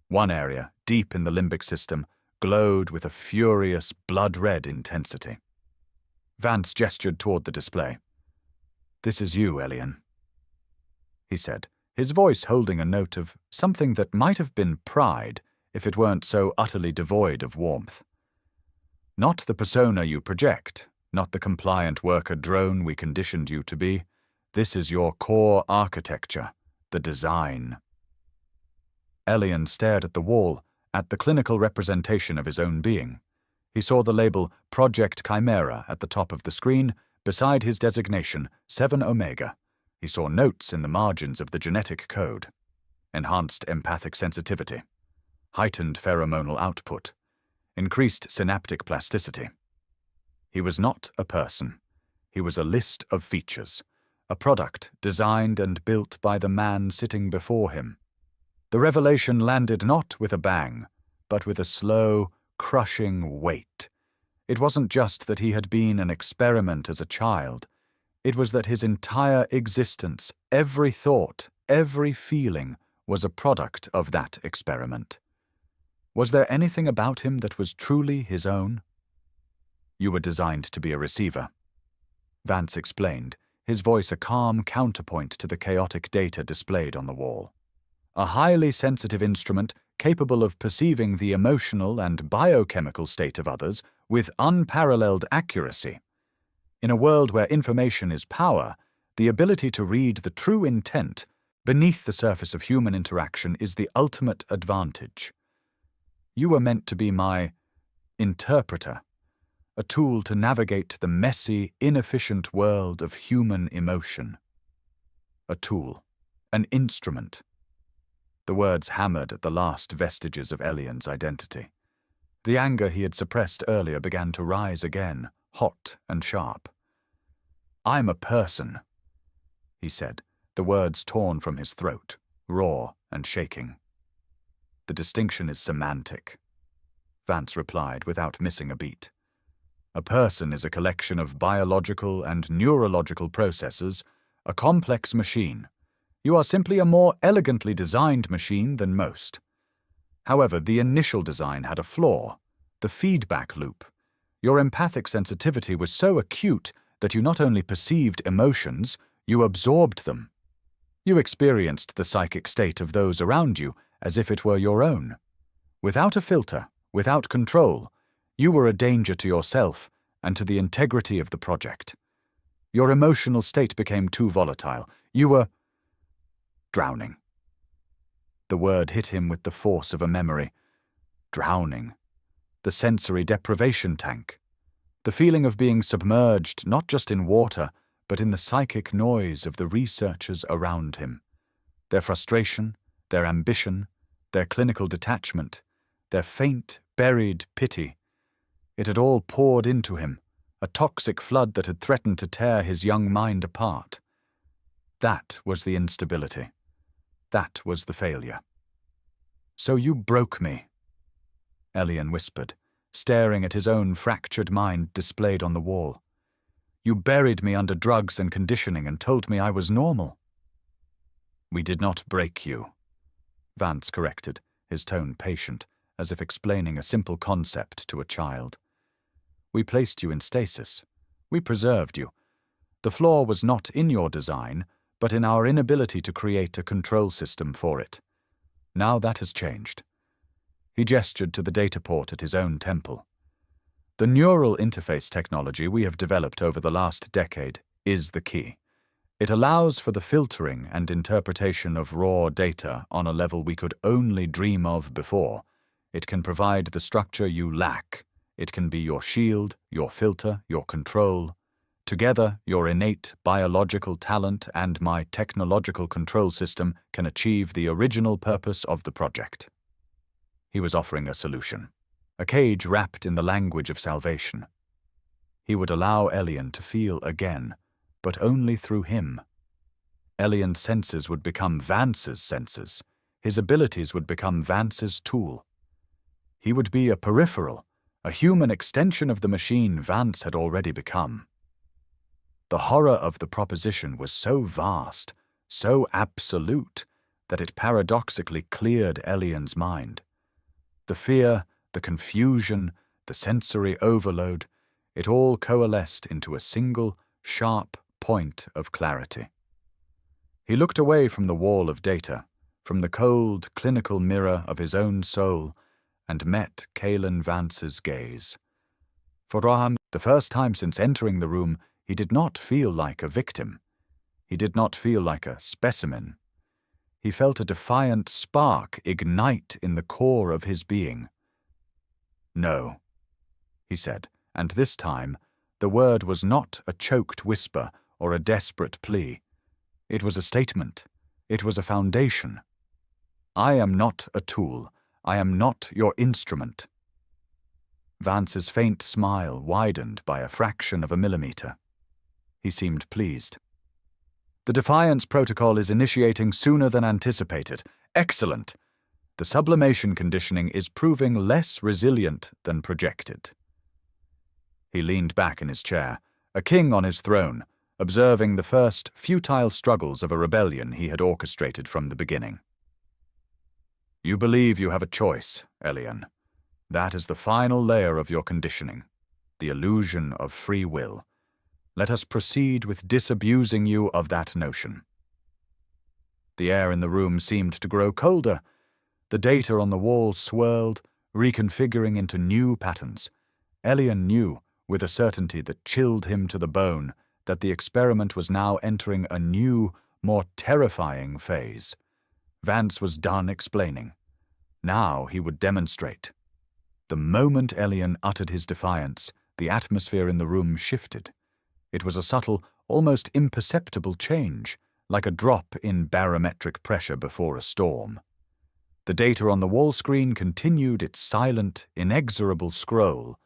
One area, deep in the limbic system, glowed with a furious, blood-red intensity. Vance gestured toward the display. "This is you, Elian," he said, his voice holding a note of something that might have been pride if it weren't so utterly devoid of warmth. "Not the persona you project, not the compliant worker drone we conditioned you to be. This is your core architecture, the design." Elian stared at the wall, at the clinical representation of his own being. He saw the label Project Chimera at the top of the screen, beside his designation 7 Omega. He saw notes in the margins of the genetic code. Enhanced empathic sensitivity, heightened pheromonal output, increased synaptic plasticity. He was not a person. He was a list of features, a product designed and built by the man sitting before him. The revelation landed not with a bang, but with a slow, crushing weight. It wasn't just that he had been an experiment as a child. It was that his entire existence, every thought, every feeling, was a product of that experiment. Was there anything about him that was truly his own? "You were designed to be a receiver," Vance explained, his voice a calm counterpoint to the chaotic data displayed on the wall. "A highly sensitive instrument capable of perceiving the emotional and biochemical state of others with unparalleled accuracy. In a world where information is power, the ability to read the true intent beneath the surface of human interaction is the ultimate advantage. You were meant to be my interpreter, a tool to navigate the messy, inefficient world of human emotion. A tool, an instrument." The words hammered at the last vestiges of Elian's identity. The anger he had suppressed earlier began to rise again, hot and sharp. "I'm a person," he said, the words torn from his throat, raw and shaking. "The distinction is semantic," Vance replied without missing a beat. "A person is a collection of biological and neurological processes, a complex machine. You are simply a more elegantly designed machine than most. However, the initial design had a flaw: the feedback loop. Your empathic sensitivity was so acute that you not only perceived emotions, you absorbed them. You experienced the psychic state of those around you as if it were your own. Without a filter, without control, you were a danger to yourself and to the integrity of the project. Your emotional state became too volatile. You were drowning. The word hit him with the force of a memory. Drowning. The sensory deprivation tank. The feeling of being submerged not just in water, but in the psychic noise of the researchers around him. Their frustration, their ambition, their clinical detachment, their faint, buried pity. It had all poured into him, a toxic flood that had threatened to tear his young mind apart. That was the instability. That was the failure. "So you broke me," Elian whispered, staring at his own fractured mind displayed on the wall. "You buried me under drugs and conditioning and told me I was normal." "We did not break you," Vance corrected, his tone patient, as if explaining a simple concept to a child. "We placed you in stasis. We preserved you. The flaw was not in your design, but in our inability to create a control system for it. Now that has changed." He gestured to the data port at his own temple. "The neural interface technology we have developed over the last decade is the key. It allows for the filtering and interpretation of raw data on a level we could only dream of before. It can provide the structure you lack. It can be your shield, your filter, your control. Together, your innate biological talent and my technological control system can achieve the original purpose of the project." He was offering a solution, a cage wrapped in the language of salvation. He would allow Elian to feel again, but only through him. Elian's senses would become Vance's senses. His abilities would become Vance's tool. He would be a peripheral, a human extension of the machine Vance had already become. The horror of the proposition was so vast, so absolute, that it paradoxically cleared Elian's mind. The fear, the confusion, the sensory overload, it all coalesced into a single, sharp point of clarity. He looked away from the wall of data, from the cold, clinical mirror of his own soul, and met Kalen Vance's gaze. For Raham, the first time since entering the room, he did not feel like a victim. He did not feel like a specimen. He felt a defiant spark ignite in the core of his being. "No," he said, and this time the word was not a choked whisper or a desperate plea. It was a statement. It was a foundation. "I am not a tool. I am not your instrument." Vance's faint smile widened by a fraction of a millimeter. He seemed pleased. "The Defiance protocol is initiating sooner than anticipated. Excellent! The sublimation conditioning is proving less resilient than projected." He leaned back in his chair, a king on his throne, observing the first futile struggles of a rebellion he had orchestrated from the beginning. "You believe you have a choice, Elian. That is the final layer of your conditioning, the illusion of free will. Let us proceed with disabusing you of that notion." The air in the room seemed to grow colder. The data on the wall swirled, reconfiguring into new patterns. Elian knew, with a certainty that chilled him to the bone, that the experiment was now entering a new, more terrifying phase. Vance was done explaining. Now he would demonstrate. The moment Elian uttered his defiance, the atmosphere in the room shifted. It was a subtle, almost imperceptible change, like a drop in barometric pressure before a storm. The data on the wall screen continued its silent, inexorable scroll,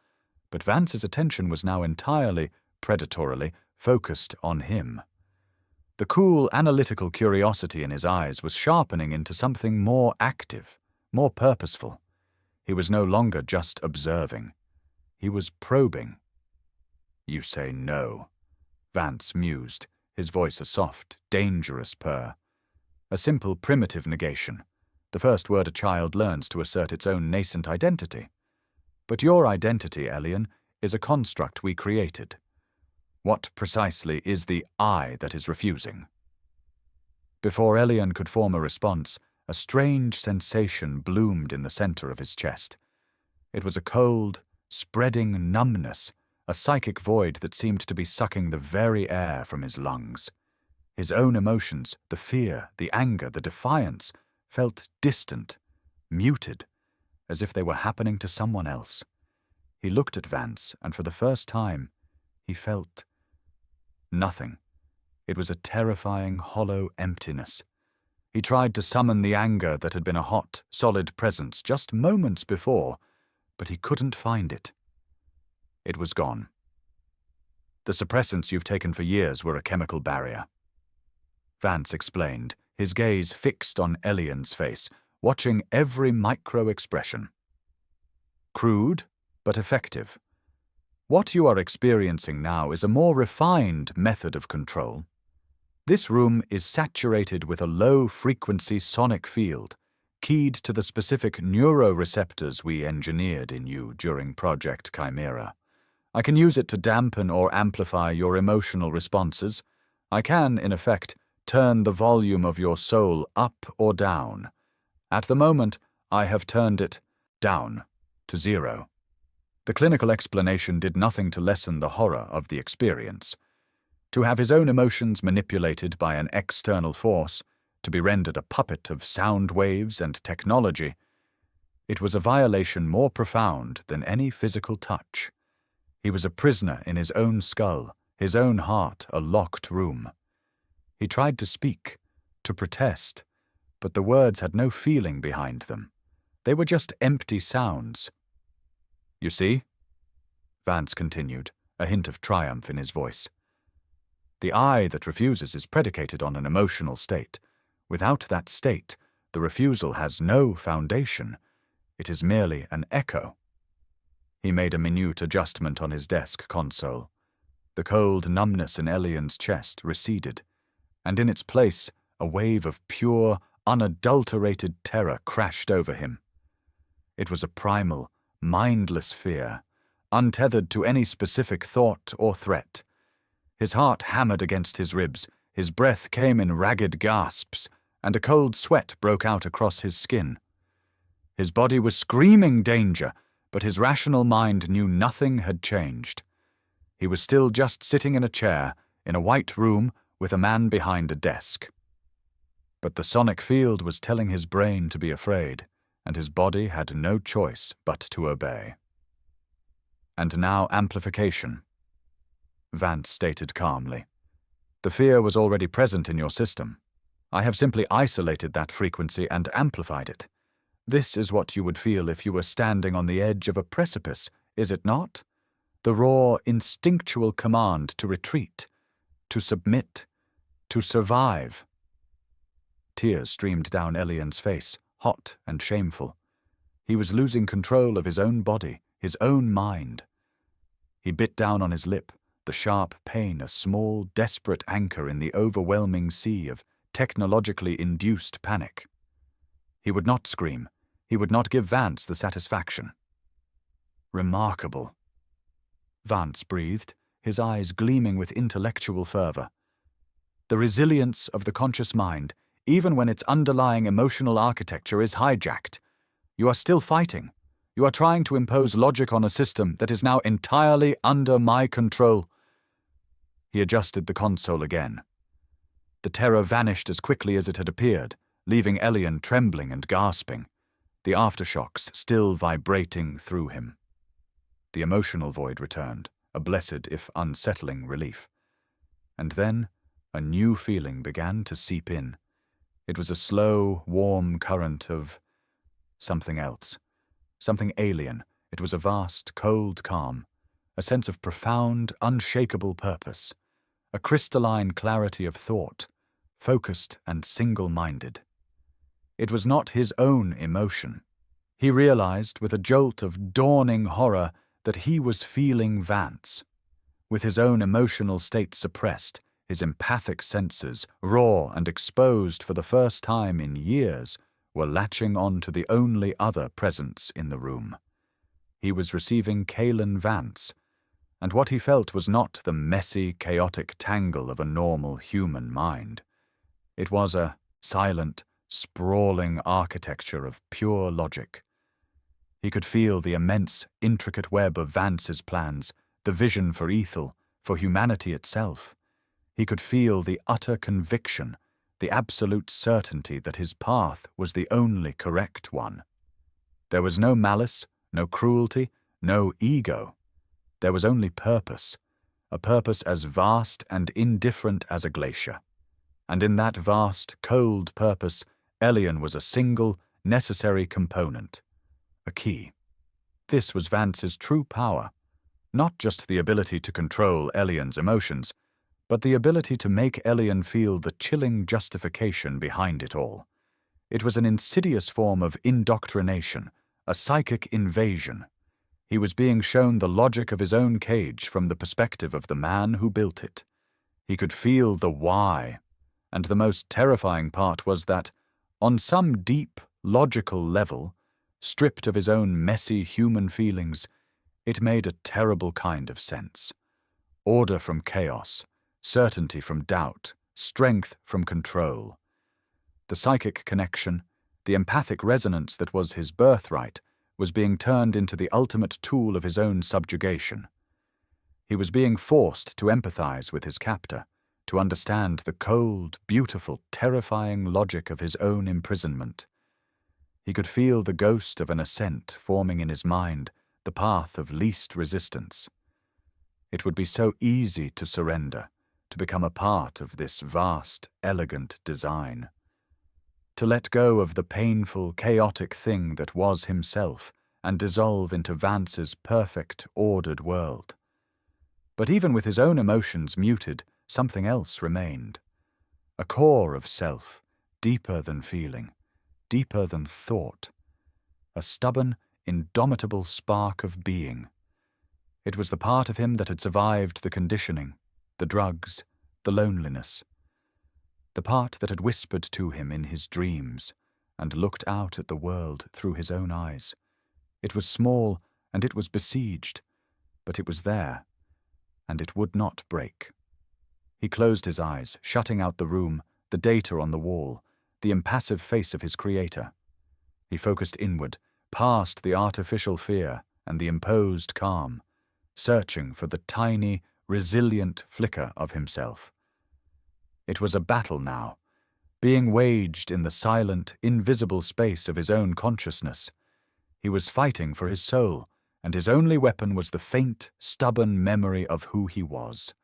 but Vance's attention was now entirely, predatorily, focused on him. The cool, analytical curiosity in his eyes was sharpening into something more active, more purposeful. He was no longer just observing. He was probing. "You say no," Vance mused, his voice a soft, dangerous purr. A simple, primitive negation. the first word a child learns to assert its own nascent identity. But your identity, Elian, is a construct we created. What precisely is the I that is refusing? Before Elian could form a response, a strange sensation bloomed in the center of his chest. It was a cold, spreading numbness, a psychic void that seemed to be sucking the very air from his lungs. His own emotions, the fear, the anger, the defiance, felt distant, muted, as if they were happening to someone else. He looked at Vance, and for the first time, he felt nothing. It was a terrifying, hollow emptiness. He tried to summon the anger that had been a hot, solid presence just moments before, but he couldn't find it. It was gone. The suppressants you've taken for years were a chemical barrier. Vance explained, his gaze fixed on Elian's face, watching every micro-expression. Crude, but effective. What you are experiencing now is a more refined method of control. This room is saturated with a low-frequency sonic field, keyed to the specific neuroreceptors we engineered in you during Project Chimera. I can use it to dampen or amplify your emotional responses. I can, in effect, turn the volume of your soul up or down. At the moment, I have turned it down to 0. The clinical explanation did nothing to lessen the horror of the experience. To have his own emotions manipulated by an external force, to be rendered a puppet of sound waves and technology, it was a violation more profound than any physical touch. He was a prisoner in his own skull, his own heart a locked room. He tried to speak, to protest, but the words had no feeling behind them. They were just empty sounds. You see? Vance continued, a hint of triumph in his voice. The I that refuses is predicated on an emotional state. Without that state, the refusal has no foundation. It is merely an echo. He made a minute adjustment on his desk console. The cold numbness in Elian's chest receded, and in its place, a wave of pure, unadulterated terror crashed over him. It was a primal, mindless fear, untethered to any specific thought or threat. His heart hammered against his ribs, his breath came in ragged gasps, and a cold sweat broke out across his skin. His body was screaming danger, but his rational mind knew nothing had changed. He was still just sitting in a chair, in a white room, with a man behind a desk. But the sonic field was telling his brain to be afraid, and his body had no choice but to obey. And now amplification, Vance stated calmly. The fear was already present in your system. I have simply isolated that frequency and amplified it. This is what you would feel if you were standing on the edge of a precipice, is it not? The raw, instinctual command to retreat, to submit, to survive. Tears streamed down Elian's face, hot and shameful. He was losing control of his own body, his own mind. He bit down on his lip, the sharp pain a small, desperate anchor in the overwhelming sea of technologically induced panic. He would not scream. He would not give Vance the satisfaction. Remarkable, Vance breathed, his eyes gleaming with intellectual fervor. The resilience of the conscious mind, even when its underlying emotional architecture is hijacked. You are still fighting. You are trying to impose logic on a system that is now entirely under my control. He adjusted the console again. The terror vanished as quickly as it had appeared, leaving Elian trembling and gasping, the aftershocks still vibrating through him. The emotional void returned, a blessed if unsettling relief. And then a new feeling began to seep in. It was a slow, warm current of something else, something alien. It was a vast, cold calm, a sense of profound, unshakable purpose, a crystalline clarity of thought, focused and single-minded. It was not his own emotion. He realized with a jolt of dawning horror that he was feeling Vance. With his own emotional state suppressed, his empathic senses, raw and exposed for the first time in years, were latching on to the only other presence in the room. He was receiving Kalen Vance, and what he felt was not the messy, chaotic tangle of a normal human mind. It was a silent, sprawling architecture of pure logic. He could feel the immense, intricate web of Vance's plans, the vision for Ethel, for humanity itself. He could feel the utter conviction, the absolute certainty that his path was the only correct one. There was no malice, no cruelty, no ego. There was only purpose, a purpose as vast and indifferent as a glacier. And in that vast, cold purpose, Elian was a single, necessary component, a key. This was Vance's true power, not just the ability to control Elian's emotions, but the ability to make Elian feel the chilling justification behind it all. It was an insidious form of indoctrination, a psychic invasion. He was being shown the logic of his own cage from the perspective of the man who built it. He could feel the why, and the most terrifying part was that, on some deep, logical level, stripped of his own messy human feelings, it made a terrible kind of sense. Order from chaos, certainty from doubt, strength from control. The psychic connection, the empathic resonance that was his birthright, was being turned into the ultimate tool of his own subjugation. He was being forced to empathize with his captor, to understand the cold, beautiful, terrifying logic of his own imprisonment. He could feel the ghost of an ascent forming in his mind, the path of least resistance. It would be so easy to surrender, to become a part of this vast, elegant design. To let go of the painful, chaotic thing that was himself and dissolve into Vance's perfect, ordered world. But even with his own emotions muted, something else remained. A core of self, deeper than feeling, deeper than thought. A stubborn, indomitable spark of being. It was the part of him that had survived the conditioning, the drugs, the loneliness. The part that had whispered to him in his dreams and looked out at the world through his own eyes. It was small and it was besieged, but it was there, and it would not break. He closed his eyes, shutting out the room, the data on the wall, the impassive face of his creator. He focused inward, past the artificial fear and the imposed calm, searching for the tiny, resilient flicker of himself. It was a battle now, being waged in the silent, invisible space of his own consciousness. He was fighting for his soul, and his only weapon was the faint, stubborn memory of who he was.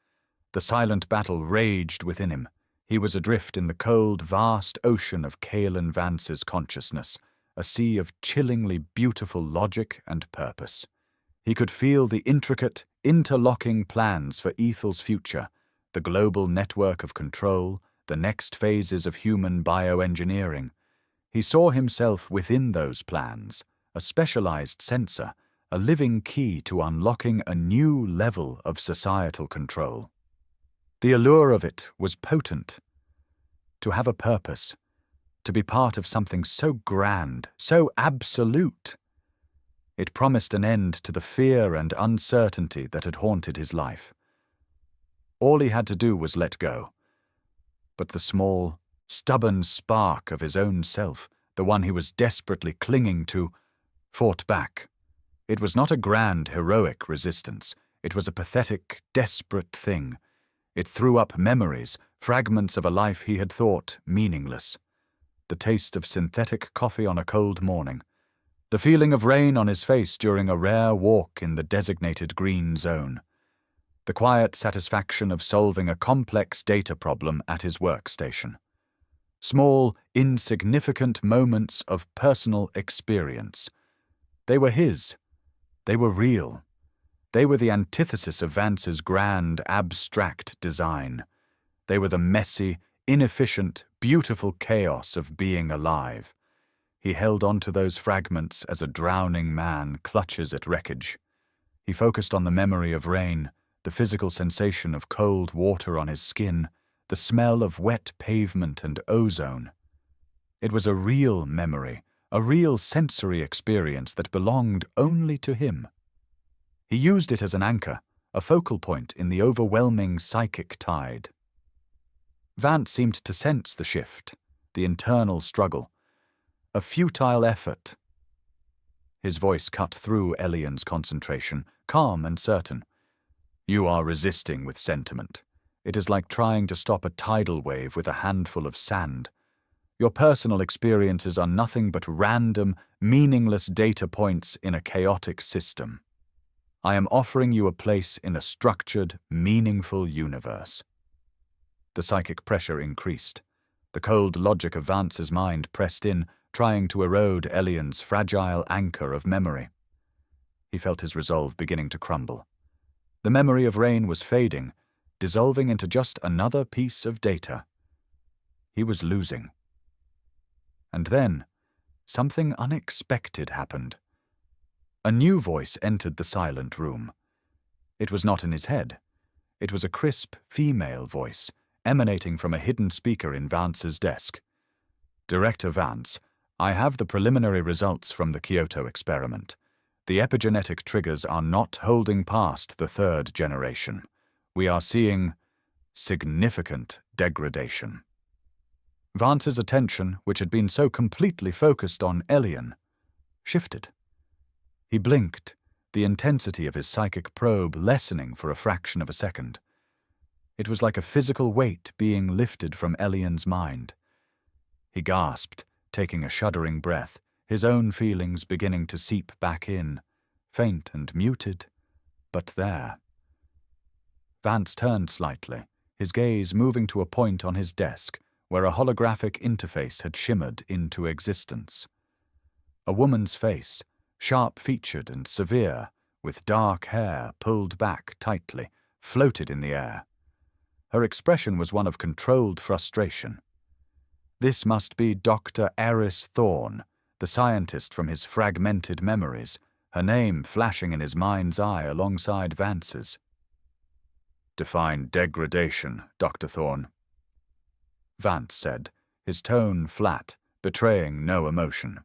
The silent battle raged within him. He was adrift in the cold, vast ocean of Kalen Vance's consciousness, a sea of chillingly beautiful logic and purpose. He could feel the intricate, interlocking plans for Ethel's future, the global network of control, the next phases of human bioengineering. He saw himself within those plans, a specialized sensor, a living key to unlocking a new level of societal control. The allure of it was potent. To have a purpose, to be part of something so grand, so absolute. It promised an end to the fear and uncertainty that had haunted his life. All he had to do was let go. But the small, stubborn spark of his own self, the one he was desperately clinging to, fought back. It was not a grand, heroic resistance. It was a pathetic, desperate thing. It threw up memories, fragments of a life he had thought meaningless. The taste of synthetic coffee on a cold morning. The feeling of rain on his face during a rare walk in the designated green zone. The quiet satisfaction of solving a complex data problem at his workstation. Small, insignificant moments of personal experience. They were his. They were real. They were the antithesis of Vance's grand, abstract design. They were the messy, inefficient, beautiful chaos of being alive. He held on to those fragments as a drowning man clutches at wreckage. He focused on the memory of rain, the physical sensation of cold water on his skin, the smell of wet pavement and ozone. It was a real memory, a real sensory experience that belonged only to him. He used it as an anchor, a focal point in the overwhelming psychic tide. Vance seemed to sense the shift, the internal struggle, a futile effort. His voice cut through Elian's concentration, calm and certain. You are resisting with sentiment. It is like trying to stop a tidal wave with a handful of sand. Your personal experiences are nothing but random, meaningless data points in a chaotic system. I am offering you a place in a structured, meaningful universe. The psychic pressure increased. The cold logic of Vance's mind pressed in, trying to erode Elian's fragile anchor of memory. He felt his resolve beginning to crumble. The memory of Rain was fading, dissolving into just another piece of data. He was losing. And then, something unexpected happened. A new voice entered the silent room. It was not in his head. It was a crisp, female voice, emanating from a hidden speaker in Vance's desk. Director Vance, I have the preliminary results from the Kyoto experiment. The epigenetic triggers are not holding past the 3rd generation. We are seeing significant degradation. Vance's attention, which had been so completely focused on Elian, shifted. He blinked, the intensity of his psychic probe lessening for a fraction of a second. It was like a physical weight being lifted from Elian's mind. He gasped, taking a shuddering breath, his own feelings beginning to seep back in, faint and muted, but there. Vance turned slightly, his gaze moving to a point on his desk where a holographic interface had shimmered into existence. A woman's face, sharp-featured and severe, with dark hair pulled back tightly, floated in the air. Her expression was one of controlled frustration. This must be Dr. Eris Thorne, the scientist from his fragmented memories, her name flashing in his mind's eye alongside Vance's. Define degradation, Dr. Thorne. Vance said, his tone flat, betraying no emotion.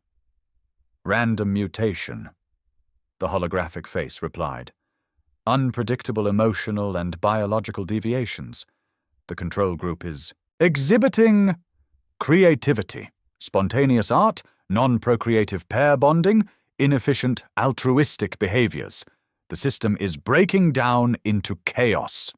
Random mutation, the holographic face replied. Unpredictable emotional and biological deviations. The control group is exhibiting creativity, spontaneous art, non-procreative pair bonding, inefficient altruistic behaviors. The system is breaking down into chaos.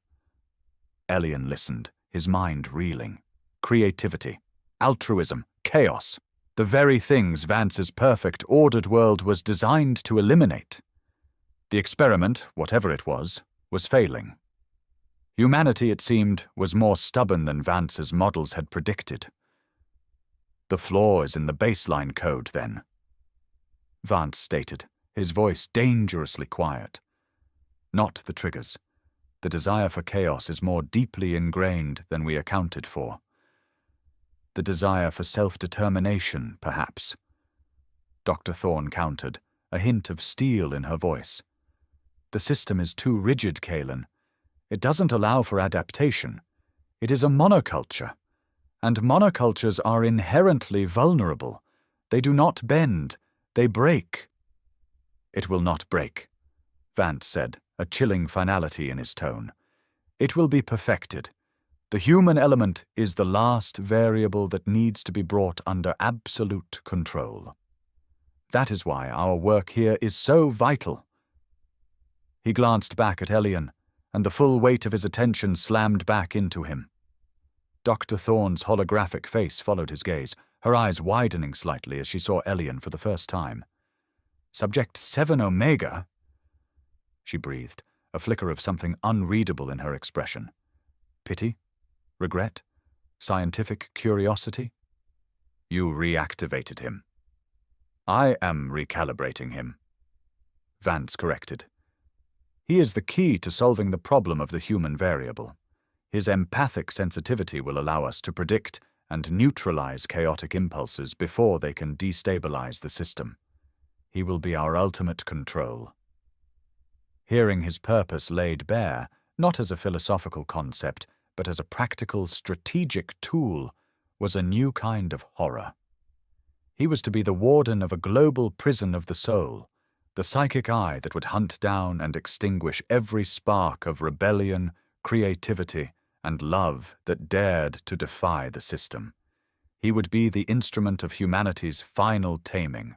Elian listened, his mind reeling. Creativity, altruism, chaos. The very things Vance's perfect, ordered world was designed to eliminate. The experiment, whatever it was failing. Humanity, it seemed, was more stubborn than Vance's models had predicted. The flaw is in the baseline code, then, Vance stated, his voice dangerously quiet. Not the triggers. The desire for chaos is more deeply ingrained than we accounted for. The desire for self-determination, perhaps. Dr. Thorne countered, a hint of steel in her voice. The system is too rigid, Kalen. It doesn't allow for adaptation. It is a monoculture. And monocultures are inherently vulnerable. They do not bend. They break. It will not break, Vance said, a chilling finality in his tone. It will be perfected. The human element is the last variable that needs to be brought under absolute control. That is why our work here is so vital. He glanced back at Elian, and the full weight of his attention slammed back into him. Dr. Thorne's holographic face followed his gaze, her eyes widening slightly as she saw Elian for the first time. Subject 7 Omega? She breathed, a flicker of something unreadable in her expression. Pity? Regret? Scientific curiosity? You reactivated him. I am recalibrating him, Vance corrected. He is the key to solving the problem of the human variable. His empathic sensitivity will allow us to predict and neutralize chaotic impulses before they can destabilize the system. He will be our ultimate control. Hearing his purpose laid bare, not as a philosophical concept, but as a practical, strategic tool, was a new kind of horror. He was to be the warden of a global prison of the soul, the psychic eye that would hunt down and extinguish every spark of rebellion, creativity, and love that dared to defy the system. He would be the instrument of humanity's final taming.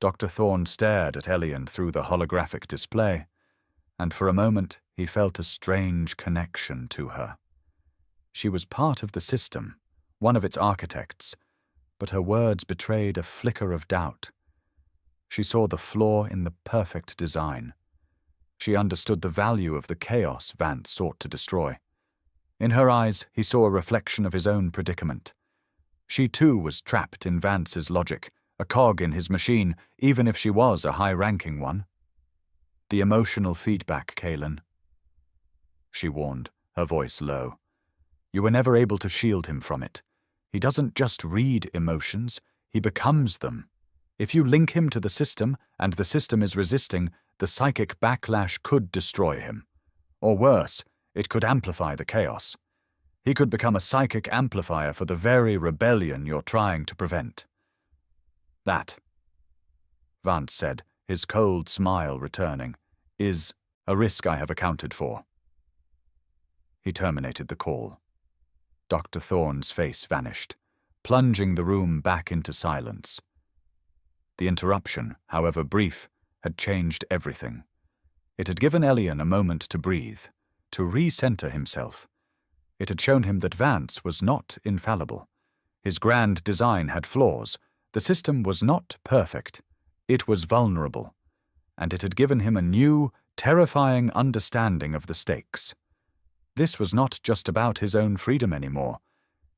Dr. Thorne stared at Elian through the holographic display, and for a moment he felt a strange connection to her. She was part of the system, one of its architects, but her words betrayed a flicker of doubt. She saw the flaw in the perfect design. She understood the value of the chaos Vance sought to destroy. In her eyes, he saw a reflection of his own predicament. She too was trapped in Vance's logic, a cog in his machine, even if she was a high-ranking one. The emotional feedback, Kaelin, she warned, her voice low. You were never able to shield him from it. He doesn't just read emotions, he becomes them. If you link him to the system, and the system is resisting, the psychic backlash could destroy him. Or worse, it could amplify the chaos. He could become a psychic amplifier for the very rebellion you're trying to prevent. That, Vance said, his cold smile returning, is a risk I have accounted for. He terminated the call. Dr. Thorne's face vanished, plunging the room back into silence. The interruption, however brief, had changed everything. It had given Elian a moment to breathe, to recenter himself. It had shown him that Vance was not infallible. His grand design had flaws. The system was not perfect. It was vulnerable. And it had given him a new, terrifying understanding of the stakes. This was not just about his own freedom anymore.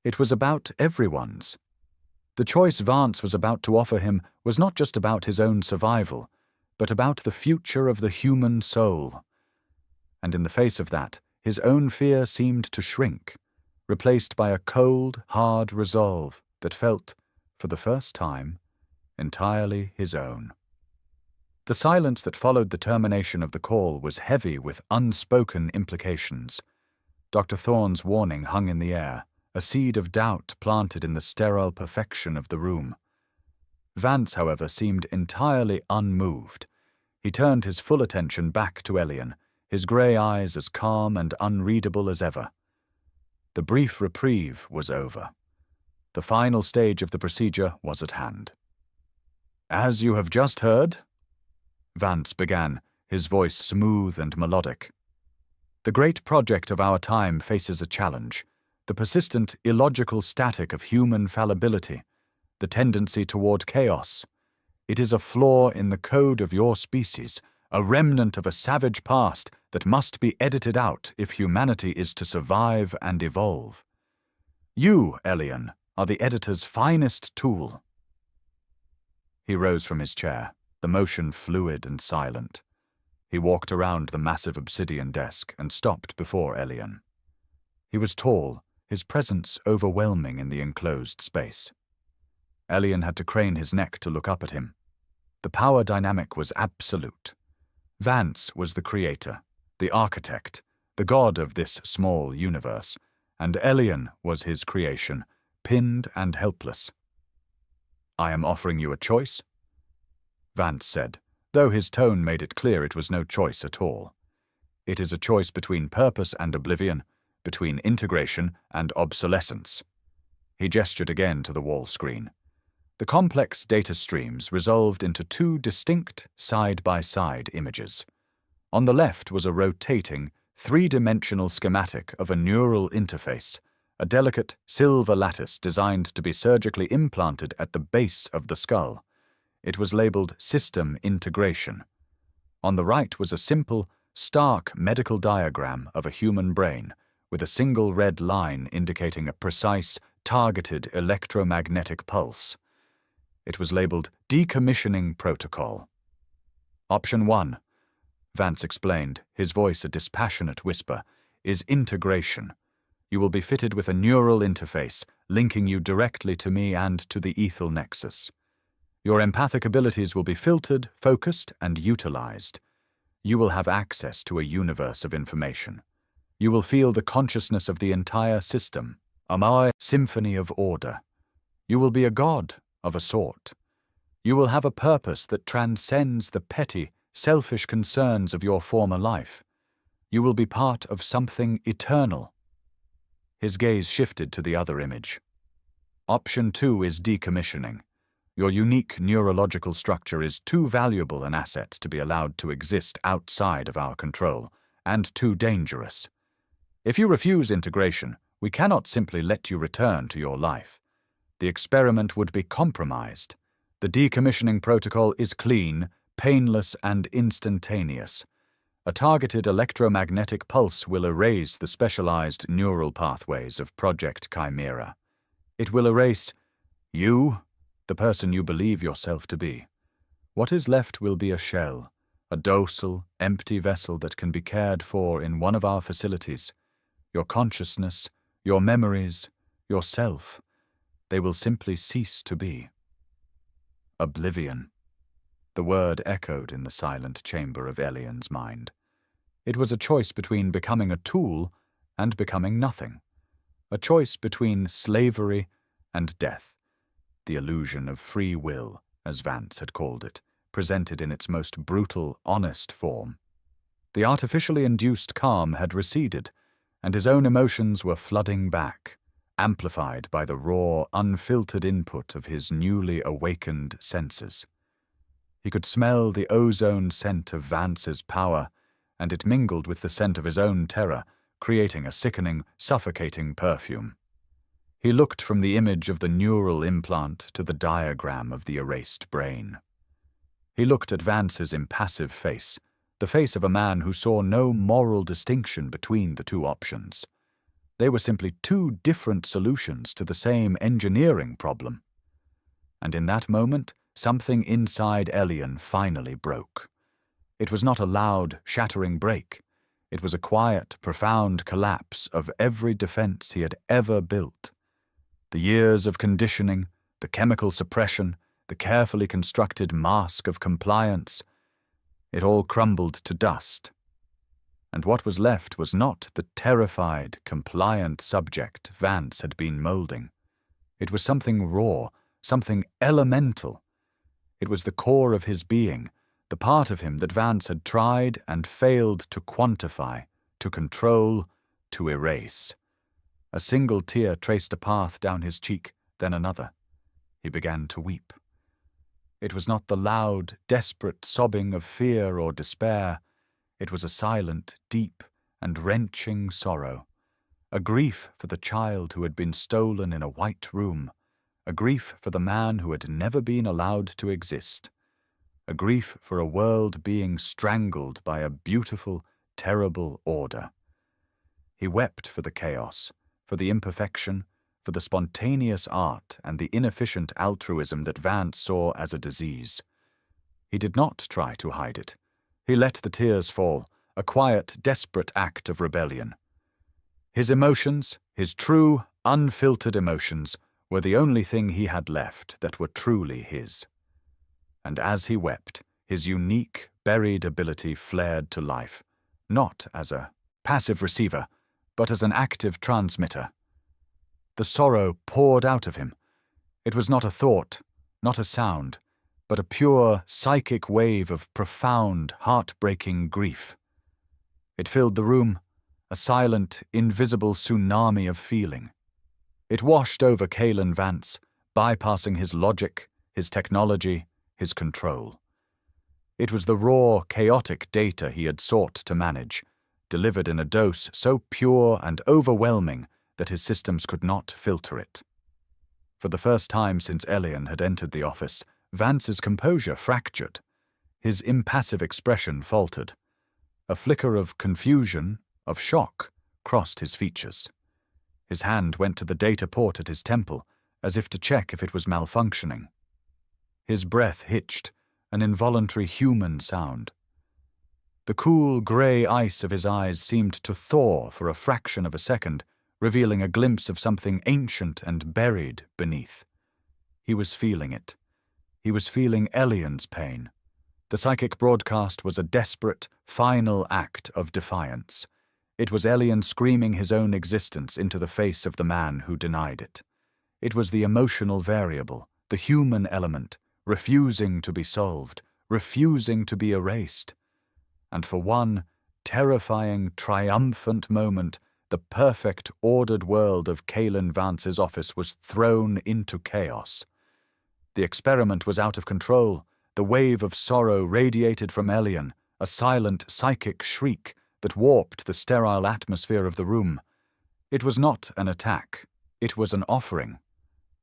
It was about everyone's. The choice Vance was about to offer him was not just about his own survival, but about the future of the human soul. And in the face of that, his own fear seemed to shrink, replaced by a cold, hard resolve that felt, for the first time, entirely his own. The silence that followed the termination of the call was heavy with unspoken implications. Dr. Thorne's warning hung in the air, a seed of doubt planted in the sterile perfection of the room. Vance, however, seemed entirely unmoved. He turned his full attention back to Elian, his grey eyes as calm and unreadable as ever. The brief reprieve was over. The final stage of the procedure was at hand. As you have just heard, Vance began, his voice smooth and melodic. The great project of our time faces a challenge, the persistent illogical static of human fallibility, the tendency toward chaos. It is a flaw in the code of your species, a remnant of a savage past that must be edited out if humanity is to survive and evolve. You, Elian, are the editor's finest tool. He rose from his chair, the motion fluid and silent. He walked around the massive obsidian desk and stopped before Elian. He was tall, his presence overwhelming in the enclosed space. Elian had to crane his neck to look up at him. The power dynamic was absolute. Vance was the creator, the architect, the god of this small universe, and Elian was his creation, pinned and helpless. I am offering you a choice, Vance said, though his tone made it clear it was no choice at all. It is a choice between purpose and oblivion, between integration and obsolescence. He gestured again to the wall screen. The complex data streams resolved into two distinct side-by-side images. On the left was a rotating, three-dimensional schematic of a neural interface, a delicate silver lattice designed to be surgically implanted at the base of the skull. It was labeled System Integration. On the right was a simple, stark medical diagram of a human brain, with a single red line indicating a precise, targeted electromagnetic pulse. It was labeled Decommissioning Protocol. Option 1, Vance explained, his voice a dispassionate whisper, is integration. You will be fitted with a neural interface, linking you directly to me and to the ethal nexus. Your empathic abilities will be filtered, focused, and utilized. You will have access to a universe of information. You will feel the consciousness of the entire system, a symphony of order. You will be a god, of a sort. You will have a purpose that transcends the petty, selfish concerns of your former life. You will be part of something eternal. His gaze shifted to the other image. Option 2 is decommissioning. Your unique neurological structure is too valuable an asset to be allowed to exist outside of our control, and too dangerous. If you refuse integration, we cannot simply let you return to your life. The experiment would be compromised. The decommissioning protocol is clean, painless, and instantaneous. A targeted electromagnetic pulse will erase the specialized neural pathways of Project Chimera. It will erase you, the person you believe yourself to be. What is left will be a shell, a docile, empty vessel that can be cared for in one of our facilities. Your consciousness, your memories, yourself, they will simply cease to be. Oblivion. The word echoed in the silent chamber of Elian's mind. It was a choice between becoming a tool and becoming nothing. A choice between slavery and death. The illusion of free will, as Vance had called it, presented in its most brutal, honest form. The artificially induced calm had receded, and his own emotions were flooding back, amplified by the raw, unfiltered input of his newly awakened senses. He could smell the ozone scent of Vance's power, and it mingled with the scent of his own terror, creating a sickening, suffocating perfume. He looked from the image of the neural implant to the diagram of the erased brain. He looked at Vance's impassive face, the face of a man who saw no moral distinction between the two options. They were simply two different solutions to the same engineering problem. And in that moment, something inside Elian finally broke. It was not a loud, shattering break. It was a quiet, profound collapse of every defense he had ever built. The years of conditioning, the chemical suppression, the carefully constructed mask of compliance, it all crumbled to dust. And what was left was not the terrified, compliant subject Vance had been molding. It was something raw, something elemental. It was the core of his being, the part of him that Vance had tried and failed to quantify, to control, to erase. A single tear traced a path down his cheek, then another. He began to weep. It was not the loud, desperate sobbing of fear or despair. It was a silent, deep, and wrenching sorrow. A grief for the child who had been stolen in a white room. A grief for the man who had never been allowed to exist. A grief for a world being strangled by a beautiful, terrible order. He wept for the chaos, for the imperfection, for the spontaneous art and the inefficient altruism that Vance saw as a disease. He did not try to hide it. He let the tears fall, a quiet, desperate act of rebellion. His emotions, his true, unfiltered emotions, were the only thing he had left that were truly his. And as he wept, his unique, buried ability flared to life, not as a passive receiver, but as an active transmitter. The sorrow poured out of him. It was not a thought, not a sound, but a pure, psychic wave of profound, heartbreaking grief. It filled the room, a silent, invisible tsunami of feeling. It washed over Kalen Vance, bypassing his logic, his technology, his control. It was the raw, chaotic data he had sought to manage, delivered in a dose so pure and overwhelming that his systems could not filter it. For the first time since Elian had entered the office, Vance's composure fractured. His impassive expression faltered. A flicker of confusion, of shock, crossed his features. His hand went to the data port at his temple, as if to check if it was malfunctioning. His breath hitched, an involuntary human sound. The cool, grey ice of his eyes seemed to thaw for a fraction of a second, revealing a glimpse of something ancient and buried beneath. He was feeling it. He was feeling Elian's pain. The psychic broadcast was a desperate, final act of defiance. It was Elian screaming his own existence into the face of the man who denied it. It was the emotional variable, the human element, refusing to be solved, refusing to be erased. And for one terrifying, triumphant moment, the perfect, ordered world of Caelan Vance's office was thrown into chaos. The experiment was out of control. The wave of sorrow radiated from Elian, a silent, psychic shriek that warped the sterile atmosphere of the room. It was not an attack. It was an offering.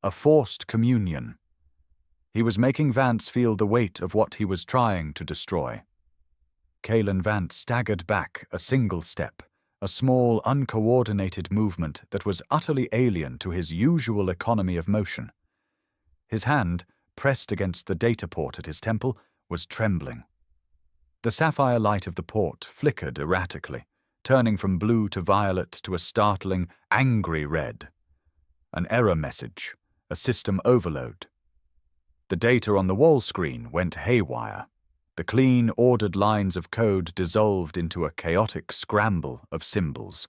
A forced communion. He was making Vance feel the weight of what he was trying to destroy. Caelan Vance staggered back a single step, a small, uncoordinated movement that was utterly alien to his usual economy of motion. His hand, pressed against the data port at his temple, was trembling. The sapphire light of the port flickered erratically, turning from blue to violet to a startling, angry red. An error message, a system overload. The data on the wall screen went haywire. The clean, ordered lines of code dissolved into a chaotic scramble of symbols.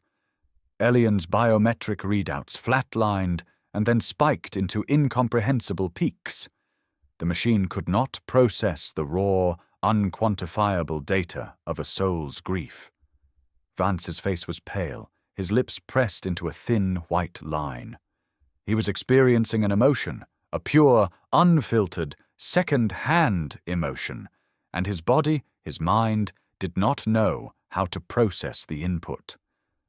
Elian's biometric readouts flatlined and then spiked into incomprehensible peaks. The machine could not process the raw, unquantifiable data of a soul's grief. Vance's face was pale, his lips pressed into a thin white line. He was experiencing an emotion, a pure, unfiltered, second-hand emotion, and his body, his mind, did not know how to process the input.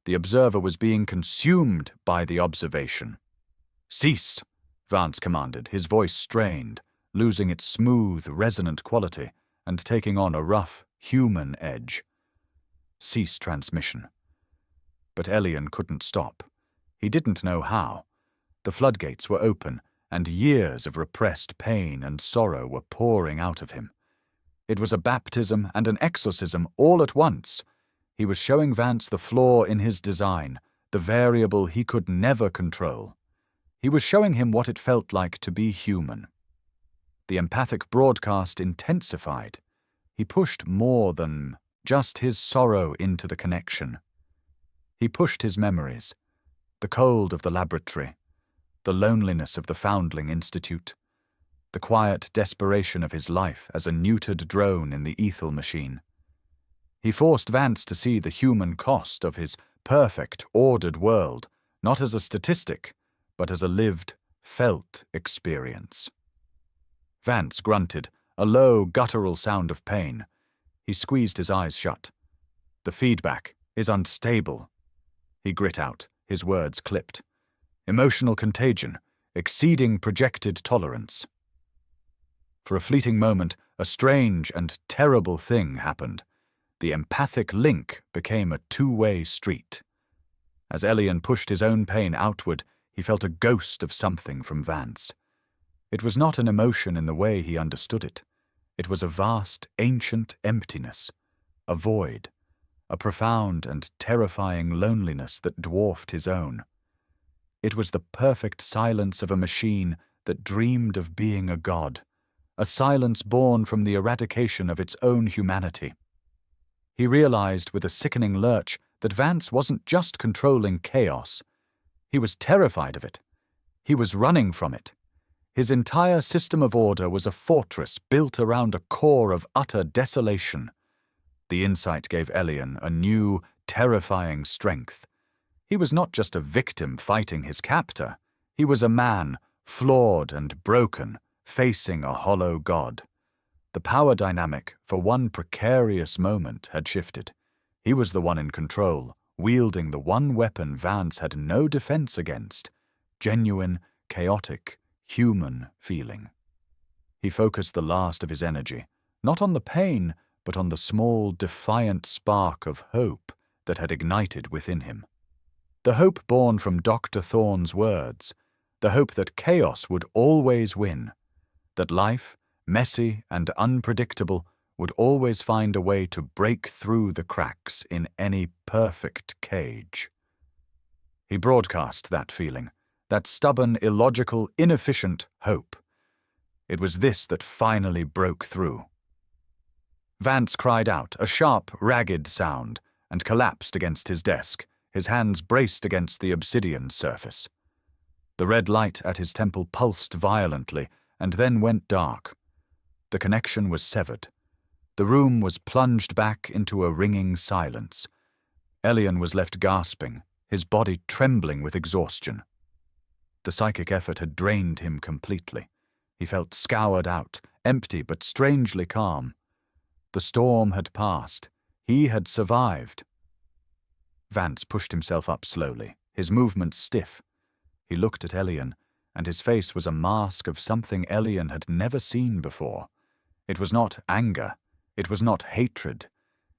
The observer was being consumed by the observation. "Cease," Vance commanded, his voice strained, losing its smooth, resonant quality and taking on a rough, human edge. Cease transmission. But Elian couldn't stop. He didn't know how. The floodgates were open, and years of repressed pain and sorrow were pouring out of him. It was a baptism and an exorcism all at once. He was showing Vance the flaw in his design, the variable he could never control. He was showing him what it felt like to be human. The empathic broadcast intensified. He pushed more than just his sorrow into the connection. He pushed his memories, the cold of the laboratory, the loneliness of the Foundling Institute, the quiet desperation of his life as a neutered drone in the Ethel machine. He forced Vance to see the human cost of his perfect, ordered world, not as a statistic, but as a lived, felt experience. Vance grunted, a low, guttural sound of pain. He squeezed his eyes shut. "The feedback is unstable," he grit out, his words clipped. "Emotional contagion, exceeding projected tolerance." For a fleeting moment, a strange and terrible thing happened. The empathic link became a two-way street. As Elian pushed his own pain outward, he felt a ghost of something from Vance. It was not an emotion in the way he understood it. It was a vast, ancient emptiness, a void, a profound and terrifying loneliness that dwarfed his own. It was the perfect silence of a machine that dreamed of being a god, a silence born from the eradication of its own humanity. He realized with a sickening lurch that Vance wasn't just controlling chaos. He was terrified of it. He was running from it. His entire system of order was a fortress built around a core of utter desolation. The insight gave Elian a new, terrifying strength. He was not just a victim fighting his captor. He was a man, flawed and broken, facing a hollow god. The power dynamic, for one precarious moment, had shifted. He was the one in control, wielding the one weapon Vance had no defense against: genuine, chaotic, human feeling. He focused the last of his energy, not on the pain, but on the small, defiant spark of hope that had ignited within him. The hope born from Dr. Thorne's words, the hope that chaos would always win, that life, messy and unpredictable, would always find a way to break through the cracks in any perfect cage. He broadcast that feeling, that stubborn, illogical, inefficient hope. It was this that finally broke through. Vance cried out, a sharp, ragged sound, and collapsed against his desk, his hands braced against the obsidian surface. The red light at his temple pulsed violently, and then went dark. The connection was severed. The room was plunged back into a ringing silence. Elian was left gasping, his body trembling with exhaustion. The psychic effort had drained him completely. He felt scoured out, empty but strangely calm. The storm had passed. He had survived. Vance pushed himself up slowly, his movements stiff. He looked at Elian, and his face was a mask of something Elian had never seen before. It was not anger. It was not hatred.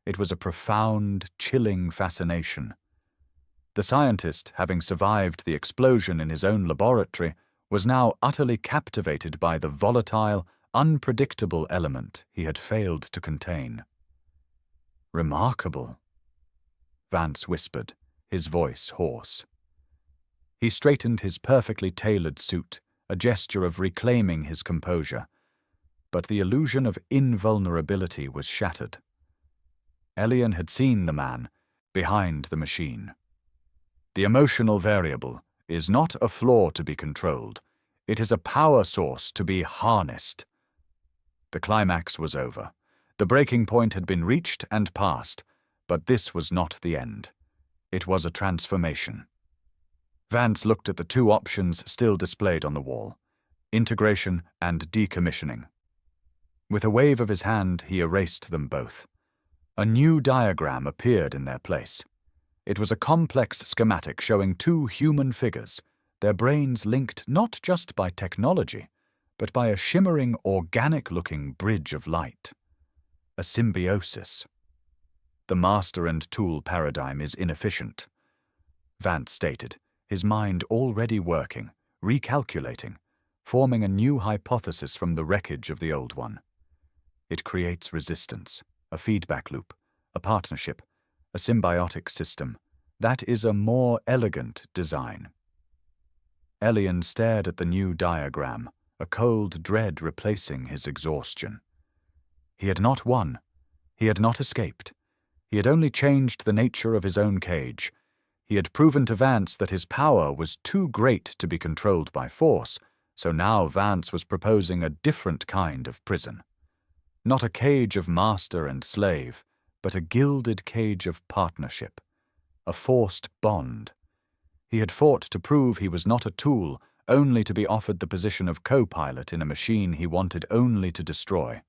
It was a profound, chilling fascination. The scientist, having survived the explosion in his own laboratory, was now utterly captivated by the volatile, unpredictable element he had failed to contain. "Remarkable," Vance whispered, his voice hoarse. He straightened his perfectly tailored suit, a gesture of reclaiming his composure. But the illusion of invulnerability was shattered. Elian had seen the man behind the machine. The emotional variable is not a flaw to be controlled. It is a power source to be harnessed. The climax was over. The breaking point had been reached and passed, but this was not the end. It was a transformation. Vance looked at the two options still displayed on the wall: integration and decommissioning. With a wave of his hand, he erased them both. A new diagram appeared in their place. It was a complex schematic showing two human figures, their brains linked not just by technology, but by a shimmering, organic-looking bridge of light. A symbiosis. "The master and tool paradigm is inefficient," Vance stated, his mind already working, recalculating, forming a new hypothesis from the wreckage of the old one. It creates resistance, a feedback loop, a partnership, a symbiotic system. That is a more elegant design. Elian stared at the new diagram, a cold dread replacing his exhaustion. He had not won. He had not escaped. He had only changed the nature of his own cage. He had proven to Vance that his power was too great to be controlled by force, so now Vance was proposing a different kind of prison. Not a cage of master and slave, but a gilded cage of partnership, a forced bond. He had fought to prove he was not a tool, only to be offered the position of co-pilot in a machine he wanted only to destroy.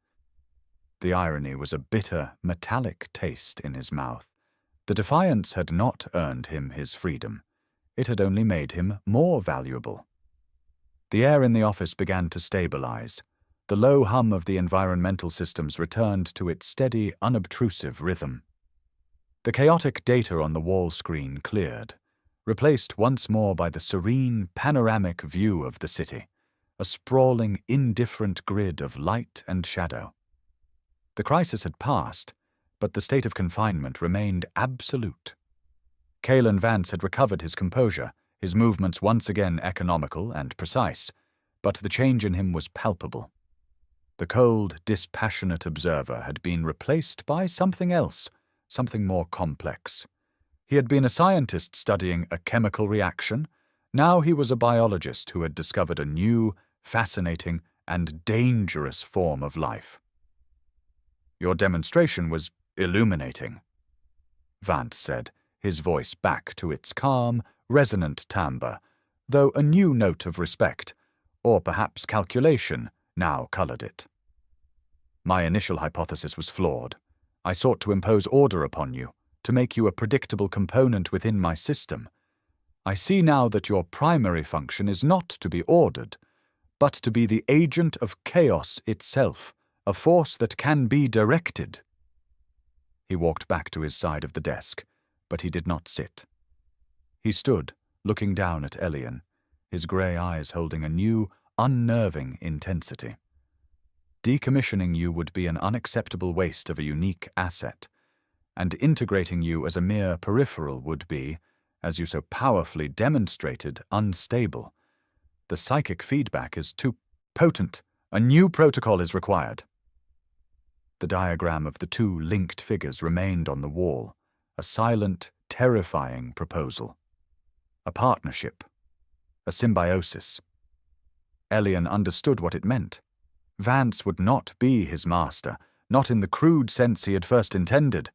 The irony was a bitter, metallic taste in his mouth. The defiance had not earned him his freedom. It had only made him more valuable. The air in the office began to stabilize. The low hum of the environmental systems returned to its steady, unobtrusive rhythm. The chaotic data on the wall screen cleared, replaced once more by the serene, panoramic view of the city, a sprawling, indifferent grid of light and shadow. The crisis had passed, but the state of confinement remained absolute. Kalen Vance had recovered his composure, his movements once again economical and precise, but the change in him was palpable. The cold, dispassionate observer had been replaced by something else, something more complex. He had been a scientist studying a chemical reaction. Now he was a biologist who had discovered a new, fascinating, and dangerous form of life. "Your demonstration was illuminating," Vance said, his voice back to its calm, resonant timbre, though a new note of respect, or perhaps calculation, now colored it. "My initial hypothesis was flawed. I sought to impose order upon you, to make you a predictable component within my system. I see now that your primary function is not to be ordered, but to be the agent of chaos itself, a force that can be directed." He walked back to his side of the desk, but he did not sit. He stood, looking down at Elian, his grey eyes holding a new, unnerving intensity. "Decommissioning you would be an unacceptable waste of a unique asset, and integrating you as a mere peripheral would be, as you so powerfully demonstrated, unstable. The psychic feedback is too potent. A new protocol is required." The diagram of the two linked figures remained on the wall, a silent, terrifying proposal. A partnership. A symbiosis. Elian understood what it meant. Vance would not be his master, not in the crude sense he had first intended.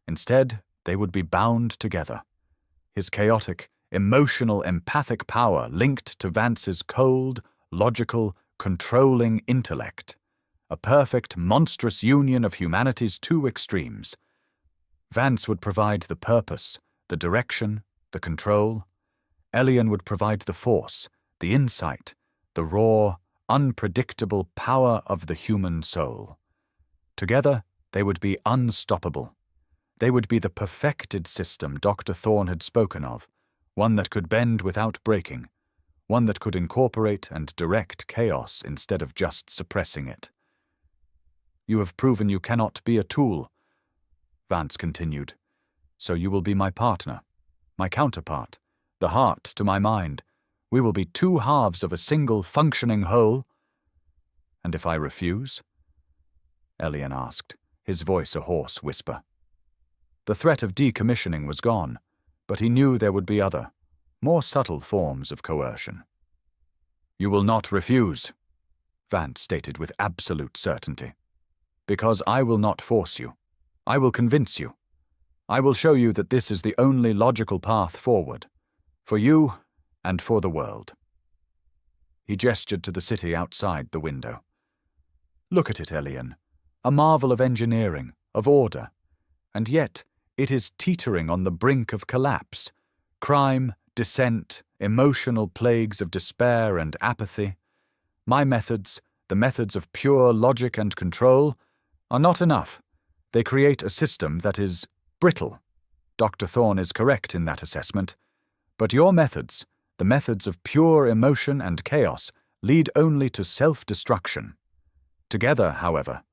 Instead, they would be bound together. His chaotic, emotional, empathic power linked to Vance's cold, logical, controlling intellect. A perfect, monstrous union of humanity's two extremes. Vance would provide the purpose, the direction, the control. Elian would provide the force, the insight, the raw, unpredictable power of the human soul. Together, they would be unstoppable. They would be the perfected system Dr. Thorne had spoken of, one that could bend without breaking, one that could incorporate and direct chaos instead of just suppressing it. "You have proven you cannot be a tool," Vance continued. "So you will be my partner, my counterpart, the heart to my mind. We will be two halves of a single functioning whole." "And if I refuse?" Elian asked, his voice a hoarse whisper. The threat of decommissioning was gone, but he knew there would be other, more subtle forms of coercion. "You will not refuse," Vance stated with absolute certainty. "Because I will not force you. I will convince you. I will show you that this is the only logical path forward, for you and for the world." He gestured to the city outside the window. "Look at it, Elian. A marvel of engineering, of order. And yet, it is teetering on the brink of collapse. Crime, dissent, emotional plagues of despair and apathy. My methods, the methods of pure logic and control, are not enough. They create a system that is brittle. Dr. Thorne is correct in that assessment. But your methods, the methods of pure emotion and chaos, lead only to self-destruction. Together, however,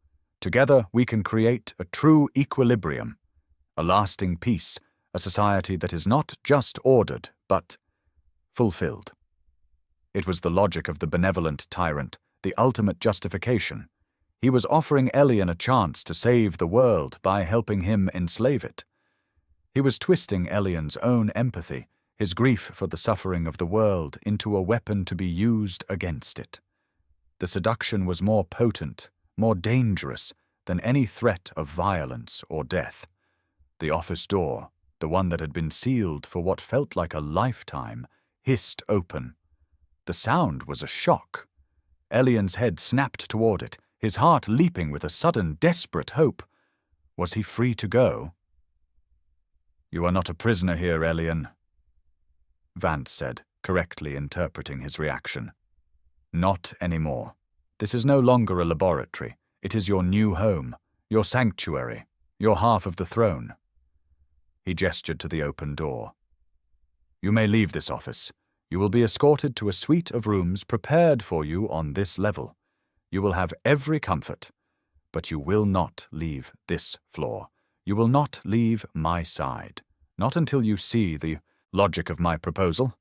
together we can create a true equilibrium, a lasting peace, a society that is not just ordered, but fulfilled." It was the logic of the benevolent tyrant, the ultimate justification. He was offering Elian a chance to save the world by helping him enslave it. He was twisting Elian's own empathy, his grief for the suffering of the world, into a weapon to be used against it. The seduction was more potent, more dangerous than any threat of violence or death. The office door, the one that had been sealed for what felt like a lifetime, hissed open. The sound was a shock. Elian's head snapped toward it, his heart leaping with a sudden, desperate hope. Was he free to go? "You are not a prisoner here, Elian," Vance said, correctly interpreting his reaction. "Not anymore. This is no longer a laboratory. It is your new home, your sanctuary, your half of the throne." He gestured to the open door. "You may leave this office. You will be escorted to a suite of rooms prepared for you on this level. You will have every comfort. But you will not leave this floor. You will not leave my side. Not until you see the logic of my proposal.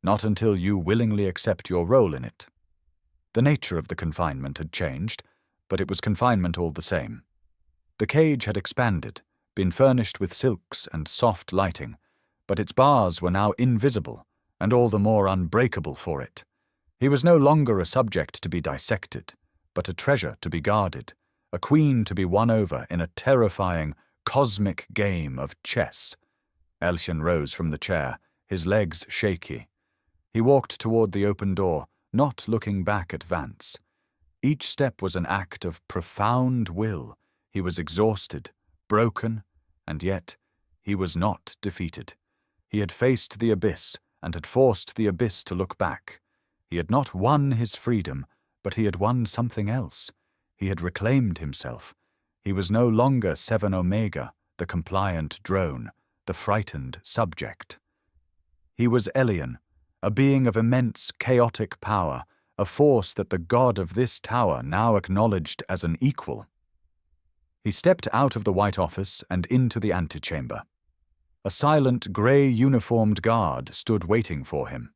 Not until you willingly accept your role in it." The nature of the confinement had changed, but it was confinement all the same. The cage had expanded, been furnished with silks and soft lighting, but its bars were now invisible, and all the more unbreakable for it. He was no longer a subject to be dissected, but a treasure to be guarded, a queen to be won over in a terrifying, cosmic game of chess. Elian rose from the chair, his legs shaky. He walked toward the open door, not looking back at Vance. Each step was an act of profound will. He was exhausted, broken, and yet he was not defeated. He had faced the abyss and had forced the abyss to look back. He had not won his freedom, but he had won something else. He had reclaimed himself. He was no longer 7 Omega, the compliant drone, the frightened subject. He was Elian, a being of immense chaotic power, a force that the god of this tower now acknowledged as an equal. He stepped out of the White Office and into the antechamber. A silent, grey-uniformed guard stood waiting for him.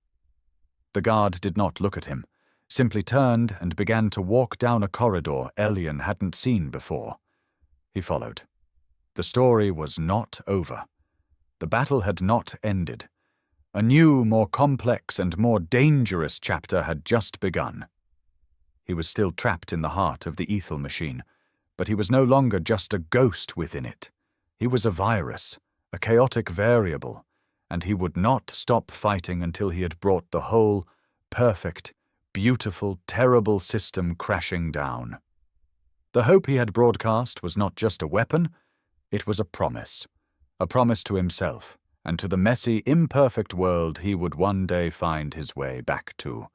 The guard did not look at him, simply turned and began to walk down a corridor Elian hadn't seen before. He followed. The story was not over. The battle had not ended. A new, more complex and more dangerous chapter had just begun. He was still trapped in the heart of the Ethel machine, but he was no longer just a ghost within it. He was a virus, a chaotic variable, and he would not stop fighting until he had brought the whole, perfect, beautiful, terrible system crashing down. The hope he had broadcast was not just a weapon, it was a promise to himself and to the messy, imperfect world he would one day find his way back to.